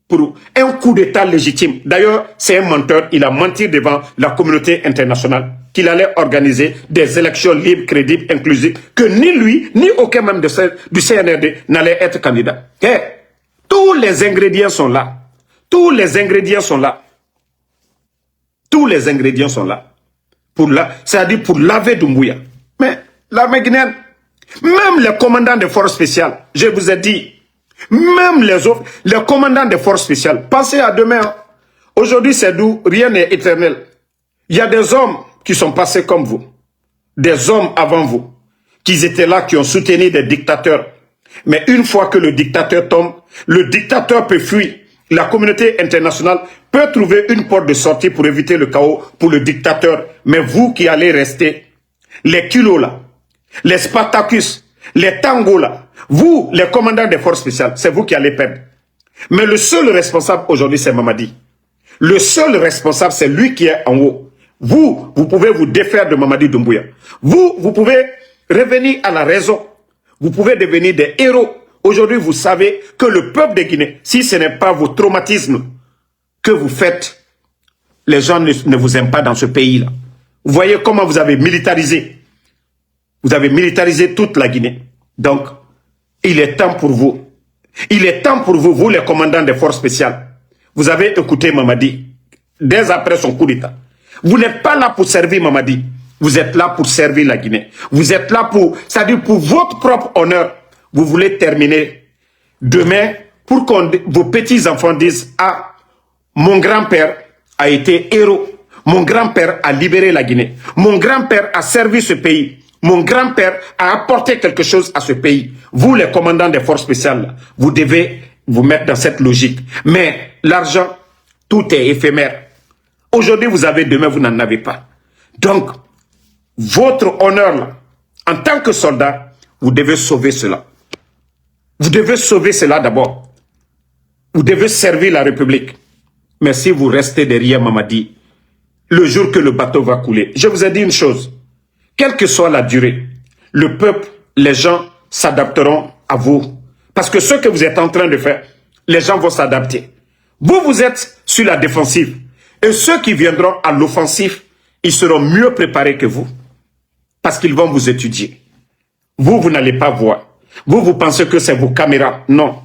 Pour un coup d'État légitime. D'ailleurs, c'est un menteur. Il a menti devant la communauté internationale qu'il allait organiser des élections libres, crédibles, inclusives, que ni lui, ni aucun membre du CNRD n'allait être candidat. Tous les ingrédients sont là. Tous les ingrédients sont là. Tous les ingrédients sont là. C'est-à-dire pour laver Doumbouya. Mais l'armée guinéenne, même les commandants des forces spéciales, je vous ai dit, Même les autres, les commandants des forces spéciales, pensez à demain. Hein. Aujourd'hui, c'est d'où rien n'est éternel. Il y a des hommes qui sont passés comme vous. Des hommes avant vous. Qui étaient là, qui ont soutenu des dictateurs. Mais une fois que le dictateur tombe, le dictateur peut fuir. La communauté internationale peut trouver une porte de sortie pour éviter le chaos pour le dictateur. Mais vous qui allez rester, les kilos là, les Spartacus, les Tango là, vous, les commandants des forces spéciales, c'est vous qui allez perdre. Mais le seul responsable aujourd'hui, c'est Mamadi. Le seul responsable, c'est lui qui est en haut. Vous, vous pouvez vous défaire de Mamadi Doumbouya. Vous pouvez revenir à la raison. Vous pouvez devenir des héros. Aujourd'hui, vous savez que le peuple de Guinée, si ce n'est pas vos traumatismes que vous faites, les gens ne vous aiment pas dans ce pays-là. Vous voyez comment vous avez militarisé. Vous avez militarisé toute la Guinée. Donc, il est temps pour vous. Il est temps pour vous, vous les commandants des forces spéciales. Vous avez écouté Mamadi dès après son coup d'État. Vous n'êtes pas là pour servir Mamadi. Vous êtes là pour servir la Guinée. Vous êtes là pour, c'est-à-dire pour votre propre honneur. Vous voulez terminer demain pour que vos petits-enfants disent « Ah, mon grand-père a été héros. Mon grand-père a libéré la Guinée. Mon grand-père a servi ce pays. Mon grand-père a apporté quelque chose à ce pays. » Vous, les commandants des forces spéciales, vous devez vous mettre dans cette logique. Mais l'argent, tout est éphémère. Aujourd'hui, vous avez, demain, vous n'en avez pas. Donc, votre honneur, là, en tant que soldat, vous devez sauver cela. Vous devez sauver cela d'abord. Vous devez servir la République. Mais si vous restez derrière Mamadi, le jour que le bateau va couler, je vous ai dit une chose. Quelle que soit la durée, le peuple, les gens s'adapteront à vous. Parce que ce que vous êtes en train de faire, les gens vont s'adapter. Vous, vous êtes sur la défensive. Et ceux qui viendront à l'offensive, ils seront mieux préparés que vous. Parce qu'ils vont vous étudier. Vous, vous n'allez pas voir. Vous, vous pensez que c'est vos caméras. Non.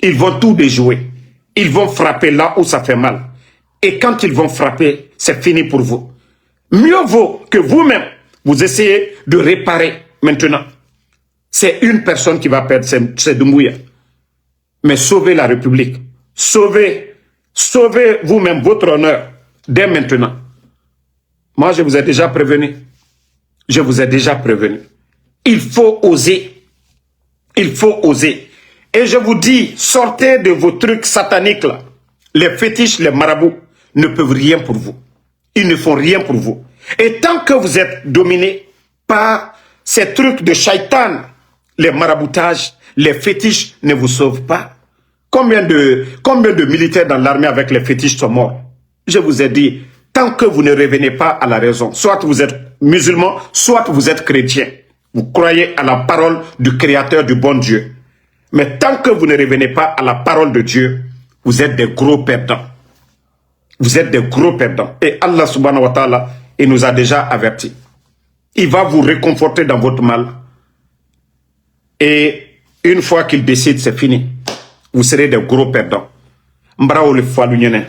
Ils vont tout déjouer. Ils vont frapper là où ça fait mal. Et quand ils vont frapper, c'est fini pour vous. Mieux vaut que vous-même, vous essayez de réparer maintenant. C'est une personne qui va perdre, c'est Doumbouya. Mais sauvez la République. Sauvez vous-même votre honneur dès maintenant. Moi, je vous ai déjà prévenu. Je vous ai déjà prévenu. Il faut oser. Il faut oser. Et je vous dis, sortez de vos trucs sataniques là. Les fétiches, les marabouts ne peuvent rien pour vous. Ils ne font rien pour vous. Et tant que vous êtes dominé par ces trucs de shaitan, les maraboutages, les fétiches ne vous sauvent pas. Combien de militaires dans l'armée avec les fétiches sont morts? Je vous ai dit, tant que vous ne revenez pas à la raison, soit vous êtes musulman, soit vous êtes chrétien. Vous croyez à la parole du Créateur, du bon Dieu. Mais tant que vous ne revenez pas à la parole de Dieu, vous êtes des gros perdants. Vous êtes des gros perdants. Et Allah subhanahu wa ta'ala, il nous a déjà avertis. Il va vous réconforter dans votre mal. Et une fois qu'il décide, c'est fini. Vous serez des gros perdants. Mbrao le falunyene.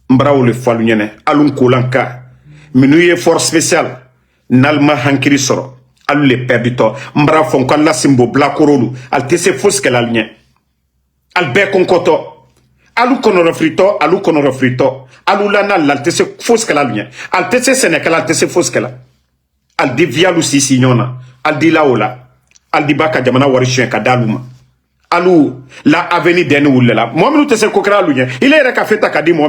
Mbrao le falunyene. Alun kolanka. Minuye force spéciale. Nalma hankiri soro. Alu le perdito. Mbra fonkala simbo blakorolu. Al tese foske la lien. Al be konkoto. Alu konorofrito. Alu konorofrito. Alu lana al tese foske la lien. Al tese senekal al tese foske la. Al di vialu sisi nyona. Al di laola. Al di baka jamana warishuen kadaluma. Alou, la avenue d'Ene ou là. Moi, je te sais que il est recafeta kadi moi.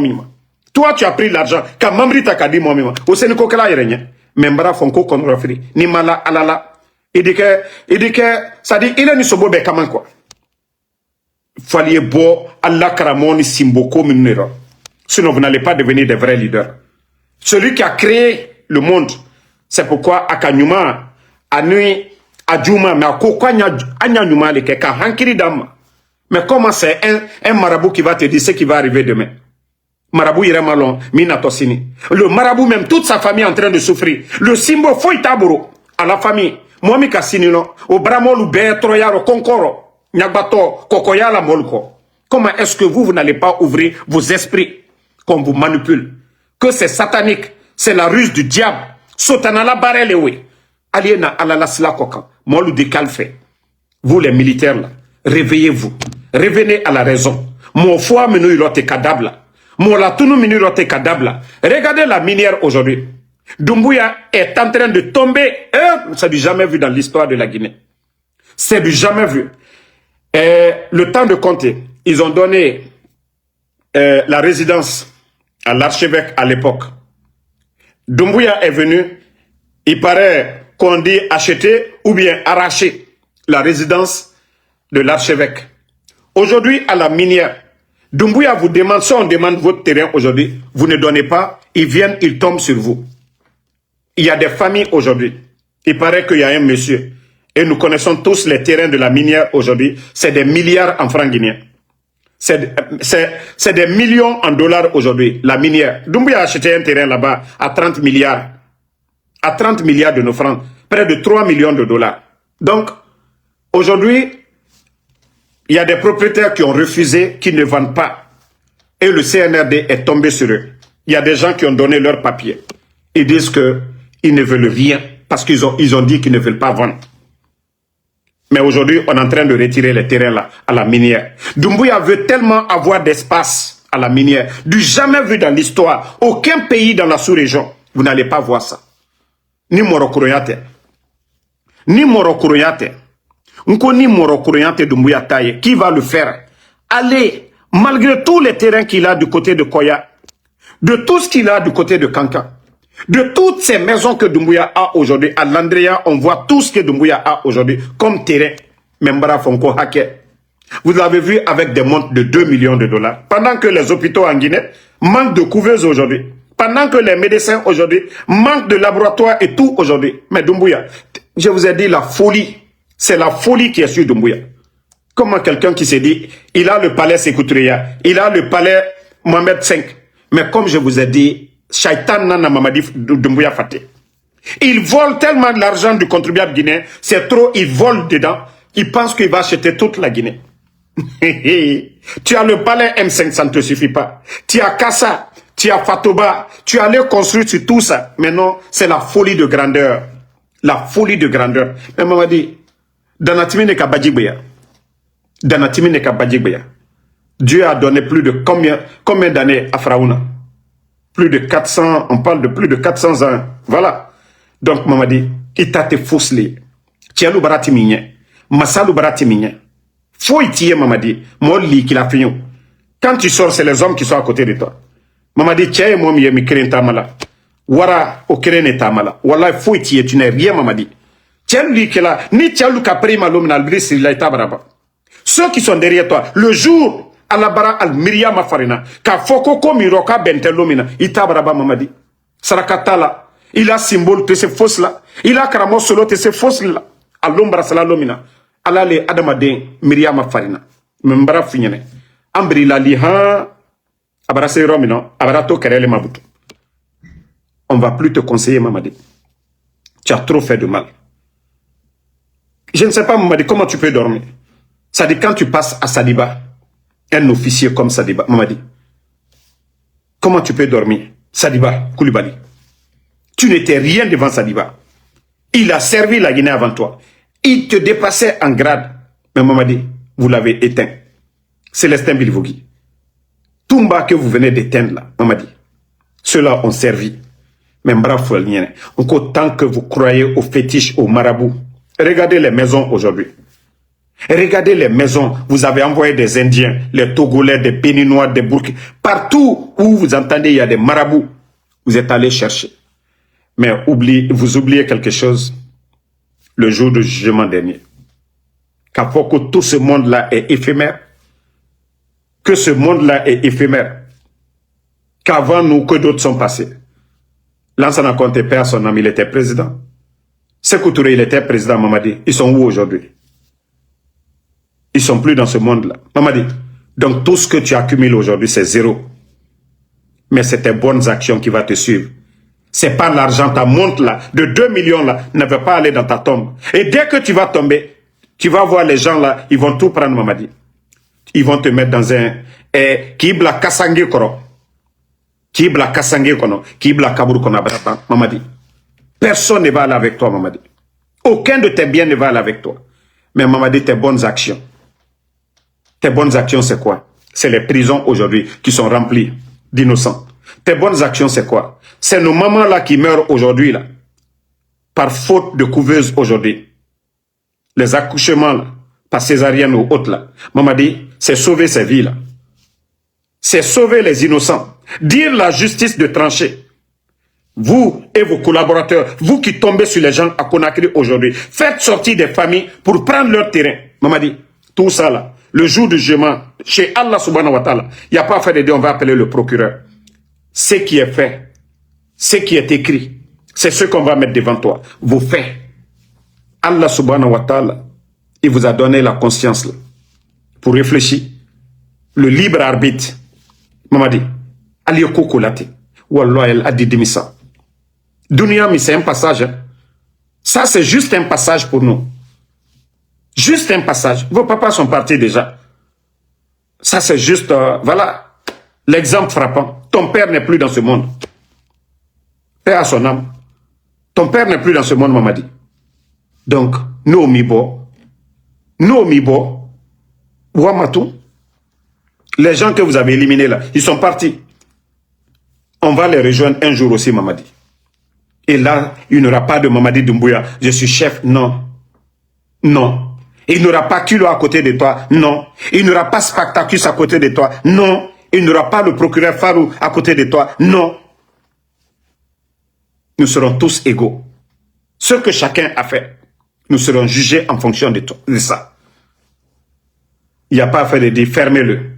Toi, tu as pris l'argent. Quand Mamri t'a kadi moi. Au Sénégal, il y a rien. Mais Mbara Fonko qu'on refri. Ni mala alala. Il dit que, ça dit, il est ni sobo be kaman quoi. Fallait beau, Allah karamoni simboko minera. Sinon, vous n'allez pas devenir des vrais leaders. Celui qui a créé le monde, c'est pourquoi Akanyuma, a nuit, Adjuma, mais à quoi Anyanyuma le keka hankiri dama. Mais comment c'est un marabout qui va te dire ce qui va arriver demain? Marabout ira malon, mina tosini. Le marabout même, toute sa famille est en train de souffrir. Le symbole faut taburo à la famille. Moi mi kasini no, au bramolu be troyaro konkoro, nyagbato kokoya la molko. Comment est-ce que vous n'allez pas ouvrir vos esprits qu'on vous manipule? Que c'est satanique, c'est la ruse du diable. Sotanala barelewe. Aliena alala sila koka. Molu de calfe. Vous les militaires là, réveillez-vous. Revenez à la raison. Mon foi menu ilote kadabla. Mon latunu menu ilote kadabla. Regardez la minière aujourd'hui. Doumbouya est en train de tomber. C'est du jamais vu dans l'histoire de la Guinée. C'est du jamais vu. Le temps de compter, ils ont donné la résidence à l'archevêque à l'époque. Doumbouya est venu, il paraît qu'on dit acheter ou bien arracher la résidence de l'archevêque. Aujourd'hui, à la minière, Doumbouya vous demande, si on demande votre terrain aujourd'hui, vous ne donnez pas, ils viennent, ils tombent sur vous. Il y a des familles aujourd'hui. Il paraît qu'il y a un monsieur, et nous connaissons tous les terrains de la minière aujourd'hui, c'est des milliards en francs guinéens. C'est des millions en dollars aujourd'hui, la minière. Doumbouya a acheté un terrain là-bas à 30 milliards. À 30 milliards de nos francs, près de 3 millions de dollars. Donc, aujourd'hui, il y a des propriétaires qui ont refusé, qui ne vendent pas. Et le CNRD est tombé sur eux. Il y a des gens qui ont donné leurs papiers. Ils disent qu'ils ne veulent rien parce qu'ils ont dit qu'ils ne veulent pas vendre. Mais aujourd'hui, on est en train de retirer les terrains là, à la minière. Doumbouya veut tellement avoir d'espace à la minière. Du jamais vu dans l'histoire. Aucun pays dans la sous-région, vous n'allez pas voir ça. Ni Morokuroyate. Ni Morokuroyate. Nko ni Morokuroyate Doumbouya Taye. Qui va le faire? Allez, malgré tous les terrains qu'il a du côté de Koya, de tout ce qu'il a du côté de Kanka, de toutes ces maisons que Doumbouya a aujourd'hui, à l'Andrea, on voit tout ce que Doumbouya a aujourd'hui comme terrain. Membra Fonko Hake. Vous l'avez vu avec des montres de 2 millions de dollars. Pendant que les hôpitaux en Guinée manquent de couveuses aujourd'hui. Pendant que les médecins aujourd'hui manquent de laboratoires et tout aujourd'hui. Mais Doumbouya, je vous ai dit la folie. C'est la folie qui est sur Doumbouya. Comment quelqu'un qui s'est dit, il a le palais Sékou-Touréya, il a le palais Mohamed V. Mais comme je vous ai dit, Shaitan Nana Mamadi Doumbouya Faté. Il vole tellement de l'argent du contribuable guinéen, c'est trop, il vole dedans. Il pense qu'il va acheter toute la Guinée. Tu as le palais M5, ça ne te suffit pas. Tu as Kassa, tu as Fatoba, tu allais construire sur tout ça. Mais non, c'est la folie de grandeur. La folie de grandeur. Mais maman dit, Danatimi n'est qu'à Badjigbeya. Danatimi n'est qu'à Badjigbeya. Dieu a donné plus de combien d'années à Fraouna? Plus de 400, on parle de plus de 400 ans. Voilà. Donc, maman dit, il t'a te faussé. Tialou barati minye. Masalou barati minye. Faut y tirer, maman dit. Moi, li qui l'a fait. Quand tu sors, c'est les hommes qui sont à côté de toi. Maman dit, tiens, moi, mi keren tamala. Wara, o keren tamala. Wallah, faut y tirer, tu n'es rien, maman dit. Tiens, li qui là, ni tialou kapri malom na l'bris, il a été baraba. Ceux qui sont derrière toi, le jour, Alabara al Miriam Farina, ka foko ko miroka bentelomina, itabaraba mamadi. Sarakatala, il a symbole de ces fausses là, il a karamo solo de ces fausses là, alombra salalomina, alale adamade Miriam Farina, membra finyene, ambri la liha, abarase romino, abarato kerele mabuto. On va plus te conseiller, mamadi. Tu as trop fait de mal. Je ne sais pas, mamadi, comment tu peux dormir. Ça dit quand tu passes à Sadiba, un officier comme Sadiba, Mamadi, comment tu peux dormir? Sadiba Koulibaly, tu n'étais rien devant Sadiba. Il a servi la Guinée avant toi. Il te dépassait en grade. Mais Mamadi, vous l'avez éteint. Célestin Bilvogui. Toumba que vous venez d'éteindre là, Mamadi, ceux-là ont servi. Mais bravo, encore tant que vous croyez aux fétiches, aux marabouts. Regardez les maisons aujourd'hui. Regardez les maisons, vous avez envoyé des Indiens, les Togolais, des Béninois, des Burkina. Partout où vous entendez, il y a des marabouts. Vous êtes allés chercher. Mais vous oubliez quelque chose. Le jour du jugement dernier. Qu'à fois que tout ce monde-là est éphémère. Que ce monde-là est éphémère. Qu'avant nous, que d'autres sont passés. Lansana Conté perd son ami, il était président. Sékou Touré, il était président, Mamadi. Ils sont où aujourd'hui? Ils sont plus dans ce monde-là. Mamadi, donc tout ce que tu accumules aujourd'hui, c'est zéro. Mais c'est tes bonnes actions qui vont te suivre. C'est pas l'argent, ta montre là, de 2 millions là, ne va pas aller dans ta tombe. Et dès que tu vas tomber, tu vas voir les gens là, ils vont tout prendre, Mamadi. Ils vont te mettre dans un... Kibla Kassangi Koro. Kibla Kassangi Kono. Kibla Kaburu Kono, Mamadi. Personne ne va aller avec toi, Mamadi. Aucun de tes biens ne va aller avec toi. Mais Mamadi, tes bonnes actions. Tes bonnes actions, c'est quoi? C'est les prisons aujourd'hui qui sont remplies d'innocents. Tes bonnes actions, c'est quoi? C'est nos mamans-là qui meurent aujourd'hui, là, par faute de couveuse aujourd'hui. Les accouchements, là, par césarienne ou autres, là. Maman dit, c'est sauver ces vies, là. C'est sauver les innocents. Dire la justice de trancher. Vous et vos collaborateurs, vous qui tombez sur les gens à Conakry aujourd'hui, faites sortir des familles pour prendre leur terrain. Maman dit, tout ça là, le jour du jugement, chez Allah subhanahu wa ta'ala, il n'y a pas à faire de dire, on va appeler le procureur. Ce qui est fait, ce qui est écrit, c'est ce qu'on va mettre devant toi. Vos faits. Allah subhanahu wa ta'ala, il vous a donné la conscience là, pour réfléchir. Le libre arbitre. Maman dit, Aliyoko Kolate, Wallah el Adidimisa. Dunia, c'est un passage. Hein. Ça, c'est juste un passage pour nous. Juste un passage. Vos papas sont partis déjà. Ça, c'est juste, voilà, l'exemple frappant. Ton père n'est plus dans ce monde. Paix à son âme. Ton père n'est plus dans ce monde, maman dit. Donc, nous, Mibo, Ouamatou, les gens que vous avez éliminés là, ils sont partis. On va les rejoindre un jour aussi, Mamadi. Et là, il n'y aura pas de Mamadi Doumbouya. Je suis chef. Non. Non. Il n'y aura pas Kilo à côté de toi. Non. Il n'y aura pas Spactacus à côté de toi. Non. Il n'y aura pas le procureur Farou à côté de toi. Non. Nous serons tous égaux. Ce que chacun a fait, nous serons jugés en fonction de ça. Il n'y a pas à faire de dire fermez-le.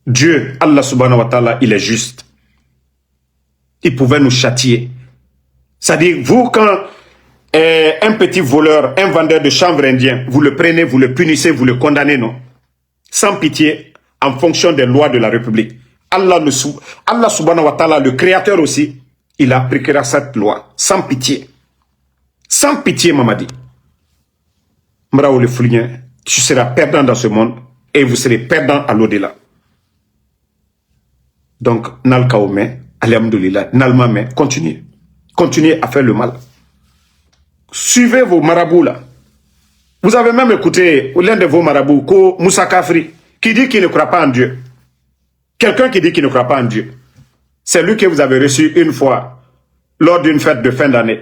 Dieu, Allah subhanahu wa ta'ala, il est juste. Il pouvait nous châtier. C'est-à-dire, vous, quand un petit voleur, un vendeur de chanvre indien, vous le prenez, vous le punissez, vous le condamnez, non? Sans pitié, en fonction des lois de la République. Allah subhanahu wa ta'ala, le créateur aussi, il appliquera cette loi, sans pitié. Sans pitié, Mamadi. Mraou le Foulien, tu seras perdant dans ce monde et vous serez perdant à l'au-delà. Donc, Nalkaome, Alhamdoulilah, Nalmame, continuez. Continuez à faire le mal. Suivez vos marabouts là. Vous avez même écouté l'un de vos marabouts, Moussa Kafri, qui dit qu'il ne croit pas en Dieu. Quelqu'un qui dit qu'il ne croit pas en Dieu. C'est lui que vous avez reçu une fois lors d'une fête de fin d'année.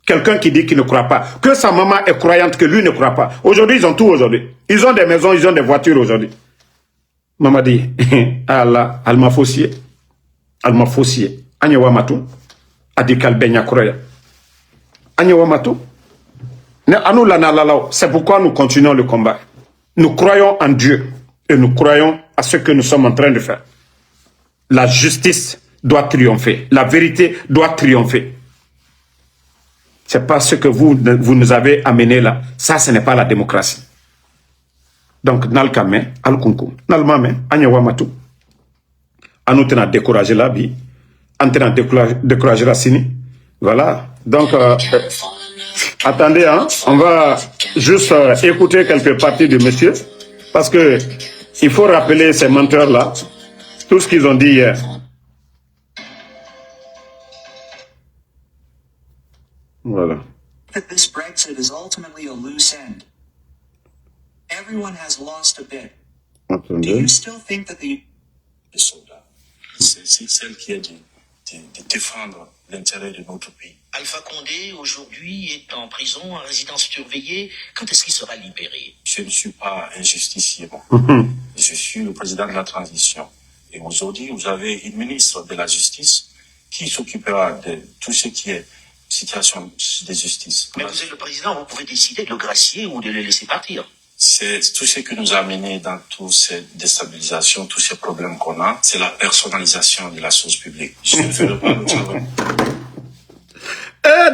Quelqu'un qui dit qu'il ne croit pas. Que sa maman est croyante, que lui ne croit pas. Aujourd'hui, ils ont tout aujourd'hui. Ils ont des maisons, ils ont des voitures aujourd'hui. Maman dit, Allah, elle m'a faussé. Elle m'a faussé. Agnewa Matou. Adikal Benya Kroya. Agnewa Matou. C'est pourquoi nous continuons le combat. Nous croyons en Dieu. Et nous croyons à ce que nous sommes en train de faire. La justice doit triompher. La vérité doit triompher. C'est pas ce que vous nous avez amené là. Ça, ce n'est pas la démocratie. Donc, Nalkame, Alkunku, Nalmame, Anyawamatou. En nous tenant décourager la vie, en tenant décourager la Sini. Voilà. Donc, attendez, hein, on va juste écouter quelques parties de monsieur. Parce que il faut rappeler ces menteurs-là, tout ce qu'ils ont dit hier. Voilà. This Brexit is ultimately a loose end. Everyone has lost a bit. Do you still think that the soldats, c'est celle qui est de défendre l'intérêt de notre pays. Alpha Condé, aujourd'hui, est en prison, en résidence surveillée. Quand est-ce qu'il sera libéré? Je ne suis pas un justicier. Je suis le président de la transition. Et aujourd'hui, vous avez une ministre de la Justice qui s'occupera de tout ce qui est situation de justice. Mais vous êtes le président, vous pouvez décider de le gracier ou de le laisser partir. C'est tout ce qui nous a amené dans toutes ces déstabilisations, tous ces problèmes qu'on a. C'est la personnalisation de la chose publique. Je ne ferai pas le travail.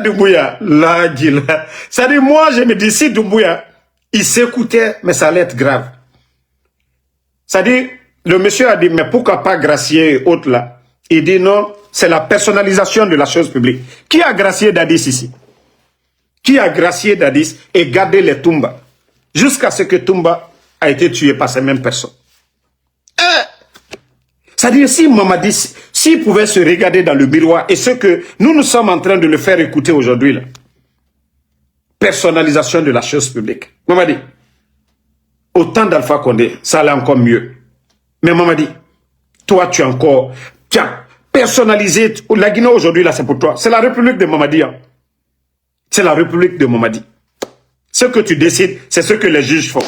Doumbouya, là, là. Ça dit, moi, je me dis, si Doumbouya, il s'écoutait, mais ça allait être grave. Ça dit, le monsieur a dit, mais pourquoi pas gracier autre là? Il dit non, c'est la personnalisation de la chose publique. Qui a gracié Dadis ici? Qui a gracié Dadis et gardé les Toumba? Jusqu'à ce que Toumba a été tué par ces mêmes personnes. C'est-à-dire, si Mamadi, s'il pouvait se regarder dans le miroir, et ce que nous sommes en train de le faire écouter aujourd'hui, là, personnalisation de la chose publique. Mamadi, Au temps d'Alpha Condé, ça allait encore mieux. Mais Mamadi, toi, tu as personnalisé. La Guinée aujourd'hui, là, c'est pour toi. C'est la République de Mamadi. Hein. C'est la République de Mamadi. Ce que tu décides, c'est ce que les juges font.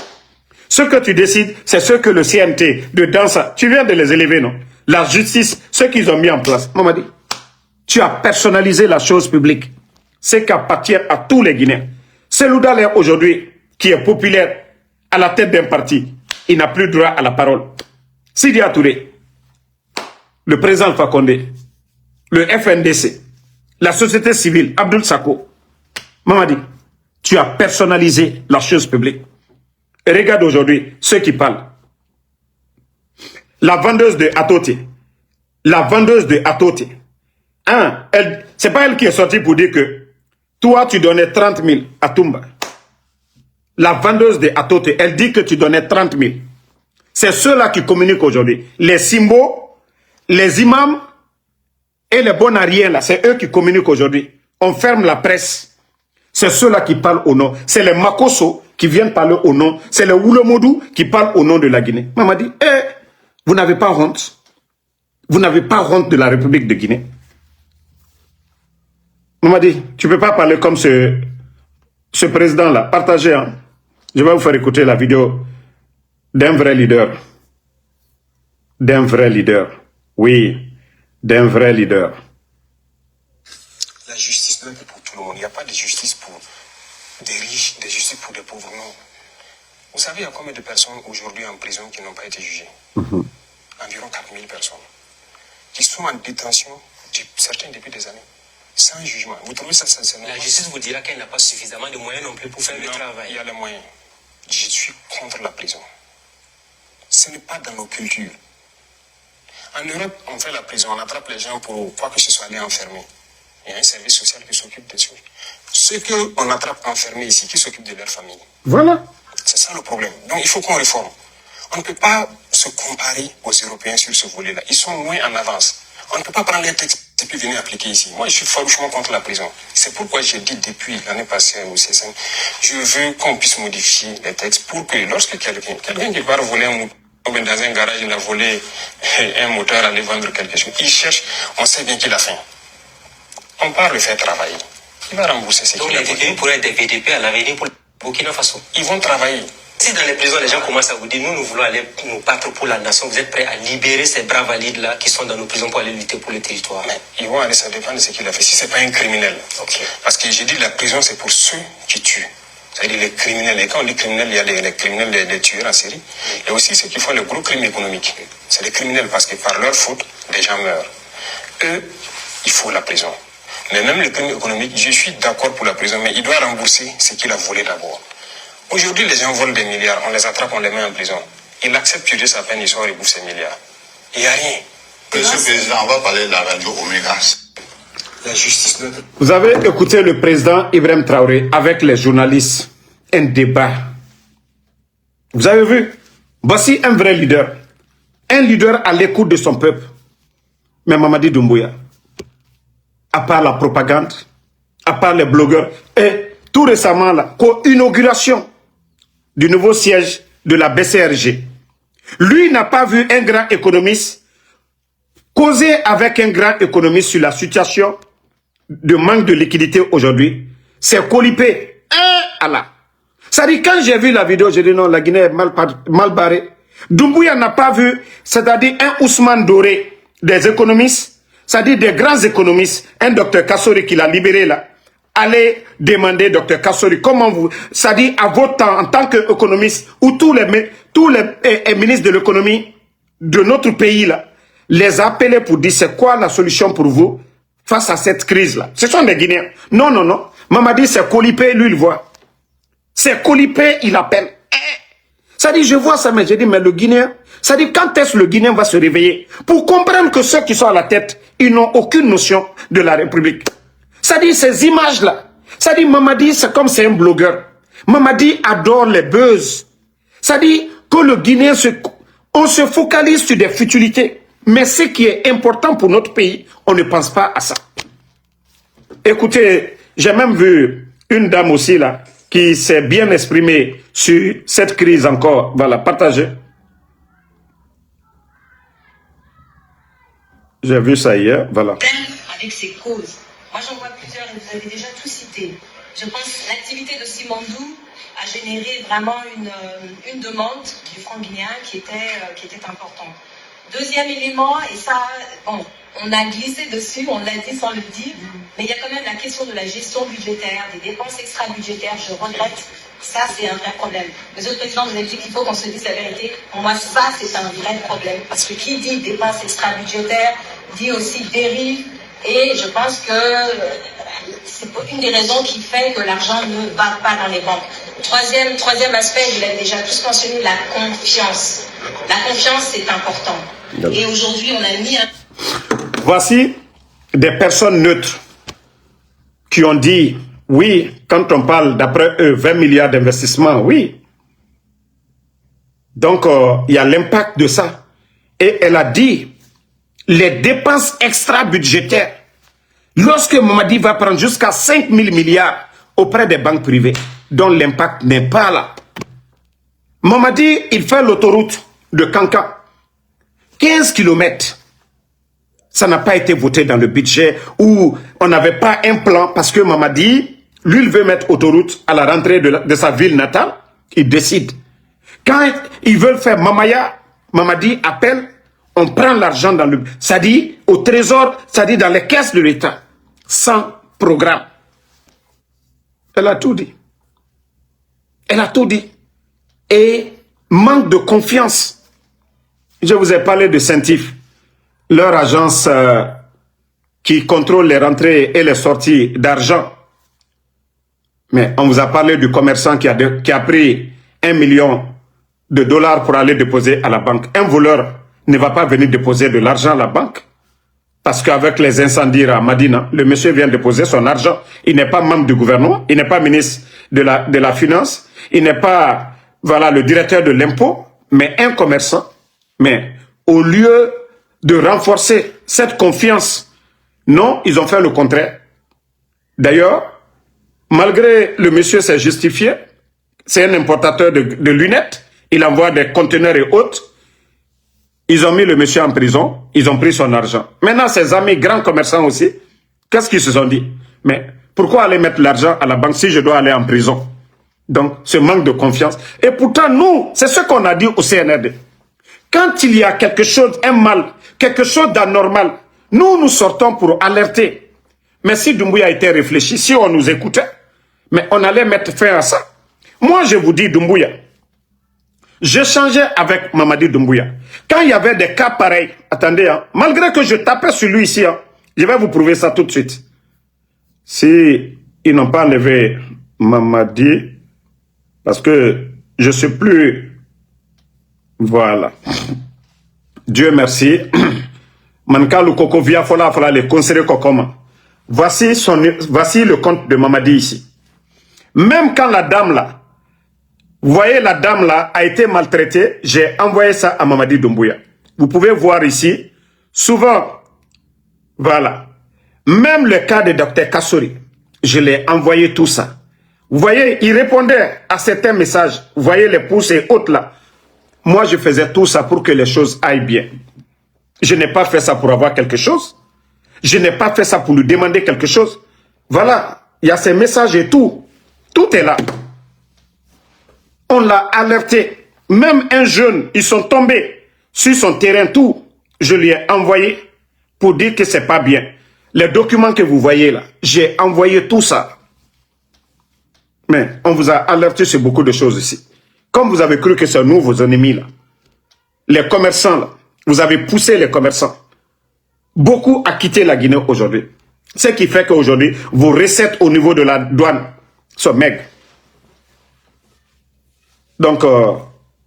Ce que tu décides, c'est ce que le CNT de Dansa, tu viens de les élever, non? La justice, ce qu'ils ont mis en place. Mamadi, tu as personnalisé la chose publique. C'est qu'appartient à tous les Guinéens. C'est Loudalé aujourd'hui qui est populaire à la tête d'un parti. Il n'a plus droit à la parole. Sidi Touré, le président Alpha Condé, le FNDC, la société civile, Abdoul Sako, Mamadi, tu as personnalisé la chose publique. Et regarde aujourd'hui ceux qui parlent. La vendeuse de Atoté. La vendeuse de Atoté. Hein, c'est pas elle qui est sortie pour dire que toi, tu donnais 30 000 à Toumba. La vendeuse de Atoté, elle dit que tu donnais 30 000. C'est ceux-là qui communiquent aujourd'hui. Les Simbo, les imams et les bonariens, là, c'est eux qui communiquent aujourd'hui. On ferme la presse. C'est ceux-là qui parlent au nom. C'est les Makosso qui viennent parler au nom. C'est les Oulomodou qui parlent au nom de la Guinée. Maman dit, vous n'avez pas honte. Vous n'avez pas honte de la République de Guinée. Maman dit, tu ne peux pas parler comme ce président-là. Partagez. Hein. Je vais vous faire écouter la vidéo d'un vrai leader. D'un vrai leader. Oui, d'un vrai leader. La justice doit être pour tout le monde. Il n'y a pas de justice pour des riches, de justice pour des pauvres, non. Vous savez, il y a combien de personnes aujourd'hui en prison qui n'ont pas été jugées? Environ 4000 personnes. Qui sont en détention, certains depuis des années, sans jugement. Vous trouvez ça sincèrement? La justice vous dira qu'elle n'a pas suffisamment de moyens non plus pour faire le travail. Il y a les moyens. Je suis contre la prison. Ce n'est pas dans nos cultures. En Europe, on fait la prison, on attrape les gens pour quoi que ce soit, les enfermer. Il y a un service social qui s'occupe des choses. Ceux qu'on attrape enfermés ici, qui s'occupent de leur famille. Voilà. C'est ça le problème. Donc il faut qu'on réforme. On ne peut pas se comparer aux Européens sur ce volet-là. Ils sont loin en avance. On ne peut pas prendre les textes et puis venir appliquer ici. Moi, je suis franchement contre la prison. C'est pourquoi j'ai dit depuis l'année passée au CSN, je veux qu'on puisse modifier les textes pour que lorsque quelqu'un qui va voler un mouton, dans un garage, il a volé un moteur, aller vendre quelque chose, il cherche, on sait bien qu'il a faim. On part le faire travailler. Il va rembourser ce qu'il a. Donc les détenus pourraient être des VDP à l'avenir pour le Burkina Faso. Ils vont travailler. Si dans les prisons, les gens commencent à vous dire, nous voulons aller nous battre pour la nation, vous êtes prêts à libérer ces bras valides-là qui sont dans nos prisons pour aller lutter pour le territoire? Mais ils vont aller, ça dépend de ce qu'il a fait. Si ce n'est pas un criminel. Okay. Parce que j'ai dit la prison, c'est pour ceux qui tuent. C'est-à-dire les criminels. Et quand on dit criminels, il y a les criminels, les tueurs en série. Et aussi ceux qui font le gros crime économique. C'est les criminels parce que par leur faute, des gens meurent. Eux, il faut la prison. Mais même le crime économique, je suis d'accord pour la prison, mais il doit rembourser ce qu'il a volé d'abord. Aujourd'hui, les gens volent des milliards, on les attrape, on les met en prison. Il accepte purger sa peine, ils sont reboursent ces milliards. Il n'y a rien. Monsieur le Président, on va parler de la radio Omega. La justice doit... Vous avez écouté le président Ibrahim Traoré avec les journalistes, un débat. Vous avez vu? Voici un vrai leader. Un leader à l'écoute de son peuple. Mais Mamadi Doumbouya, à part la propagande, à part les blogueurs, et tout récemment, la co-inauguration du nouveau siège de la BCRG. Lui n'a pas vu un grand économiste causer avec un grand économiste sur la situation de manque de liquidité aujourd'hui. C'est Colipé. Allah. Ça dit, quand j'ai vu la vidéo, j'ai dit non, la Guinée est mal barrée. Doumbouya n'a pas vu, c'est-à-dire un Ousmane Doré des économistes, c'est-à-dire des grands économistes, un docteur Kassori qui l'a libéré là. Allez demander, docteur Kassori, comment vous, c'est-à-dire à votre temps, en tant qu'économiste, ou tous les ministres de l'économie de notre pays là, les appeler pour dire c'est quoi la solution pour vous face à cette crise-là. Ce sont des Guinéens. Non, non, non. Mamadi, c'est Colipé, lui, il voit. C'est Colipé, il appelle. Ça dit, je vois ça, mais j'ai dit, mais le Guinéen, ça dit, quand est-ce que le Guinéen va se réveiller pour comprendre que ceux qui sont à la tête, ils n'ont aucune notion de la République. Ça dit, ces images-là, ça dit, Mamadi, c'est comme c'est un blogueur. Mamadi adore les buzz. Ça dit que le Guinéen, on se focalise sur des futilités. Mais ce qui est important pour notre pays, on ne pense pas à ça. Écoutez, j'ai même vu une dame aussi là, qui s'est bien exprimé sur cette crise encore. Voilà, partagez. J'ai vu ça hier, voilà. Avec ses causes. Moi, j'en vois plusieurs et vous avez déjà tout cité. Je pense que l'activité de Simandou a généré vraiment une demande du franc guinéen qui était importante. Deuxième élément, et ça, bon, on a glissé dessus, on l'a dit sans le dire, mais il y a quand même la question de la gestion budgétaire, des dépenses extra-budgétaires, je regrette. Ça, c'est un vrai problème. Monsieur le Président, vous avez dit qu'il faut qu'on se dise la vérité. Pour moi, ça, c'est un vrai problème. Parce que qui dit dépenses extra-budgétaires, dit aussi dérive. Et je pense que c'est une des raisons qui fait que l'argent ne va pas dans les banques. Troisième aspect, vous l'avez déjà tous mentionné, la confiance. La confiance, c'est important. Et aujourd'hui, on a mis un... Voici des personnes neutres qui ont dit, oui, quand on parle d'après eux, 20 milliards d'investissements, oui. Donc, il y a l'impact de ça. Et elle a dit, les dépenses extra-budgétaires, lorsque Mamadi va prendre jusqu'à 5 000 milliards auprès des banques privées, dont l'impact n'est pas là. Mamadi, il fait l'autoroute de Kankan, 15 km. Ça n'a pas été voté dans le budget où on n'avait pas un plan parce que Mamadi, lui, il veut mettre autoroute à la rentrée de sa ville natale. Il décide. Quand ils veulent faire Mamaya, Mamadi appelle, on prend l'argent dans le... Ça dit au trésor, ça dit dans les caisses de l'État. Sans programme. Elle a tout dit. Elle a tout dit. Et manque de confiance. Je vous ai parlé de Saint-Yves. Leur agence qui contrôle les rentrées et les sorties d'argent. Mais on vous a parlé du commerçant qui a pris 1 million de dollars pour aller déposer à la banque. Un voleur ne va pas venir déposer de l'argent à la banque. Parce qu'avec les incendies à Madina, le monsieur vient déposer son argent. Il n'est pas membre du gouvernement, il n'est pas ministre de la Finance, il n'est pas voilà, le directeur de l'impôt, mais un commerçant. Mais au lieu de renforcer cette confiance, non, ils ont fait le contraire. D'ailleurs, malgré le monsieur s'est justifié, c'est un importateur de lunettes, il envoie des conteneurs et autres. Ils ont mis le monsieur en prison, ils ont pris son argent. Maintenant, ses amis grands commerçants aussi, qu'est-ce qu'ils se sont dit? Mais pourquoi aller mettre l'argent à la banque si je dois aller en prison? Donc, ce manque de confiance. Et pourtant, nous, c'est ce qu'on a dit au CNRD. Quand il y a quelque chose, un mal, quelque chose d'anormal, nous sortons pour alerter. Mais si Doumbouya était réfléchi, si on nous écoutait, mais on allait mettre fin à ça. Moi, je vous dis, Doumbouya, j'échangeais avec Mamadi Doumbouya. Quand il y avait des cas pareils, attendez, hein, malgré que je tapais sur lui ici, hein, je vais vous prouver ça tout de suite. Si ils n'ont pas enlevé Mamadi, parce que je ne sais plus, voilà. Dieu merci. Mankalu Koko via Fola les conseillers Kokoma. Voici le compte de Mamadi ici. Même quand la dame là, vous voyez, la dame là a été maltraitée. J'ai envoyé ça à Mamadi Doumbouya. Vous pouvez voir ici, souvent, voilà. Même le cas de Dr Kassori, je l'ai envoyé tout ça. Vous voyez, il répondait à certains messages. Vous voyez les pouces et autres là. Moi, je faisais tout ça pour que les choses aillent bien. Je n'ai pas fait ça pour avoir quelque chose. Je n'ai pas fait ça pour lui demander quelque chose. Voilà, il y a ces messages et tout. Tout est là. On l'a alerté. Même un jeune, ils sont tombés sur son terrain, tout. Je lui ai envoyé pour dire que c'est pas bien. Les documents que vous voyez là, j'ai envoyé tout ça. Mais on vous a alerté sur beaucoup de choses ici. Comme vous avez cru que c'est nous, vos ennemis là. Les commerçants là, vous avez poussé les commerçants. Beaucoup a quitté la Guinée aujourd'hui. Ce qui fait qu'aujourd'hui, vos recettes au niveau de la douane sont maigres. Donc,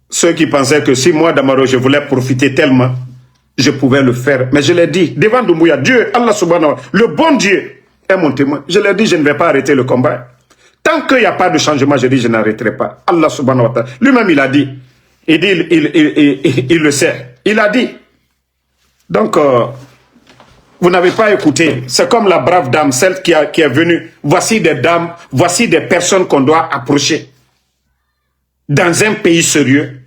ceux qui pensaient que si moi, Damaro, je voulais profiter tellement, je pouvais le faire. Mais je l'ai dit, devant Doumbouya, Dieu, Allah subhanahu wa ta'ala, le bon Dieu est mon témoin. Je l'ai dit, je ne vais pas arrêter le combat. Tant qu'il n'y a pas de changement, je dis, je n'arrêterai pas. Allah subhanahu wa ta'ala. Lui-même, il a dit. Il dit, il le sait. Il a dit. Donc, Vous n'avez pas écouté. C'est comme la brave dame, celle qui est venue. Voici des dames, voici des personnes qu'on doit approcher. Dans un pays sérieux,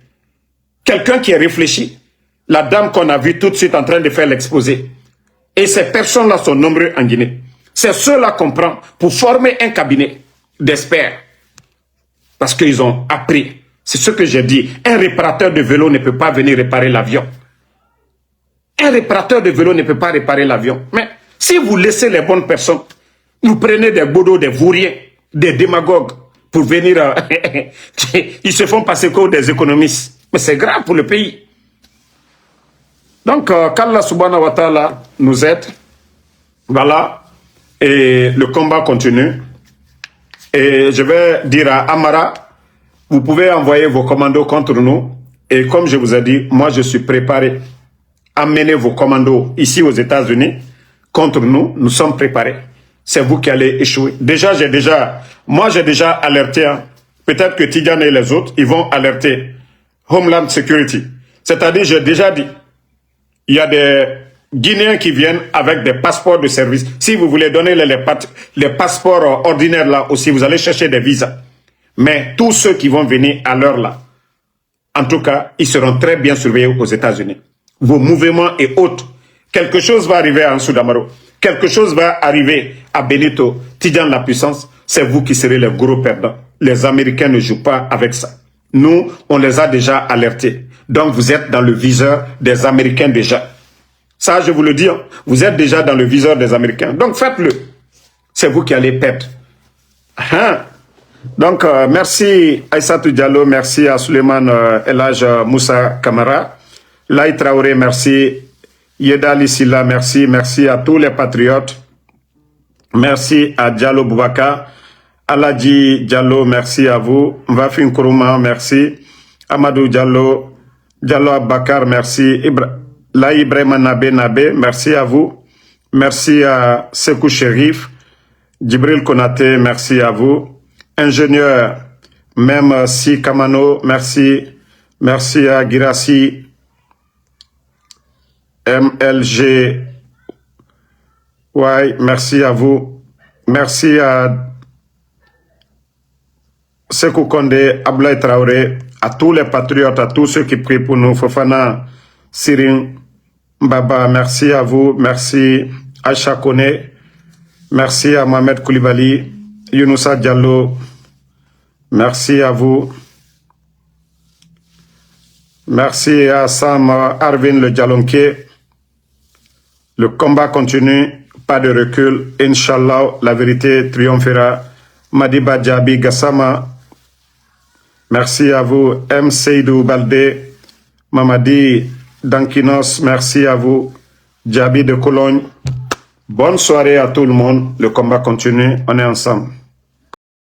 quelqu'un qui est réfléchi, la dame qu'on a vue tout de suite en train de faire l'exposé. Et ces personnes-là sont nombreuses en Guinée. C'est ceux-là qu'on prend pour former un cabinet d'experts. Parce qu'ils ont appris. C'est ce que j'ai dit. Un réparateur de vélo ne peut pas venir réparer l'avion. Un réparateur de vélo ne peut pas réparer l'avion. Mais si vous laissez les bonnes personnes, vous prenez des bodos, des vauriens, des démagogues pour venir... ils se font passer comme des économistes. Mais c'est grave pour le pays. Donc, qu'Allah subhanahu wa ta'ala nous aide. Voilà. Et le combat continue. Et je vais dire à Amara, vous pouvez envoyer vos commandos contre nous. Et comme je vous ai dit, moi je suis préparé. Amenez vos commandos ici aux États-Unis contre nous. Nous sommes préparés. C'est vous qui allez échouer. Moi j'ai déjà alerté. Hein. Peut-être que Tidjane et les autres, ils vont alerter Homeland Security. C'est-à-dire, j'ai déjà dit, il y a des Guinéens qui viennent avec des passeports de service. Si vous voulez donner les passeports ordinaires là aussi, vous allez chercher des visas. Mais tous ceux qui vont venir à l'heure là, en tout cas, ils seront très bien surveillés aux États-Unis. Vos mouvements et autres. Quelque chose va arriver à Ansou Damaro. Quelque chose va arriver à Benito, Tidjane la puissance. C'est vous qui serez les gros perdants. Les Américains ne jouent pas avec ça. Nous, on les a déjà alertés. Donc, vous êtes dans le viseur des Américains déjà. Ça, je vous le dis, vous êtes déjà dans le viseur des Américains. Donc, faites-le. C'est vous qui allez perdre. Donc, merci Aïssatou Diallo, merci à Suleiman Elhaj Moussa Kamara. Laï Traoré, merci. Yedali Silla, merci. Merci à tous les patriotes. Merci à Diallo Boubaka. Aladji Diallo, merci à vous. Mvafin Kourouma, merci. Amadou Diallo, Diallo Abakar, merci. Laï Ibrahima Nabé, merci à vous. Merci à Sekou Chérif. Djibril Konaté, merci à vous. Ingénieur, même Si Kamano, merci. Merci à Girassi, MLG. Ouais, merci à vous. Merci à Sekou Kondé, Ablaï Traoré, à tous les patriotes, à tous ceux qui prient pour nous. Fofana, Sirin, Baba, merci à vous. Merci à Chakone. Merci à Mohamed Koulibaly, Younoussa Diallo. Merci à vous. Merci à Sam Arvin le Dialonké. Le combat continue, pas de recul. Inch'Allah, la vérité triomphera. Madiba Djabi Gassama. Merci à vous. M. Seydou Baldé. Mamadi Dankinos, merci à vous. Djabi de Cologne. Bonne soirée à tout le monde. Le combat continue. On est ensemble.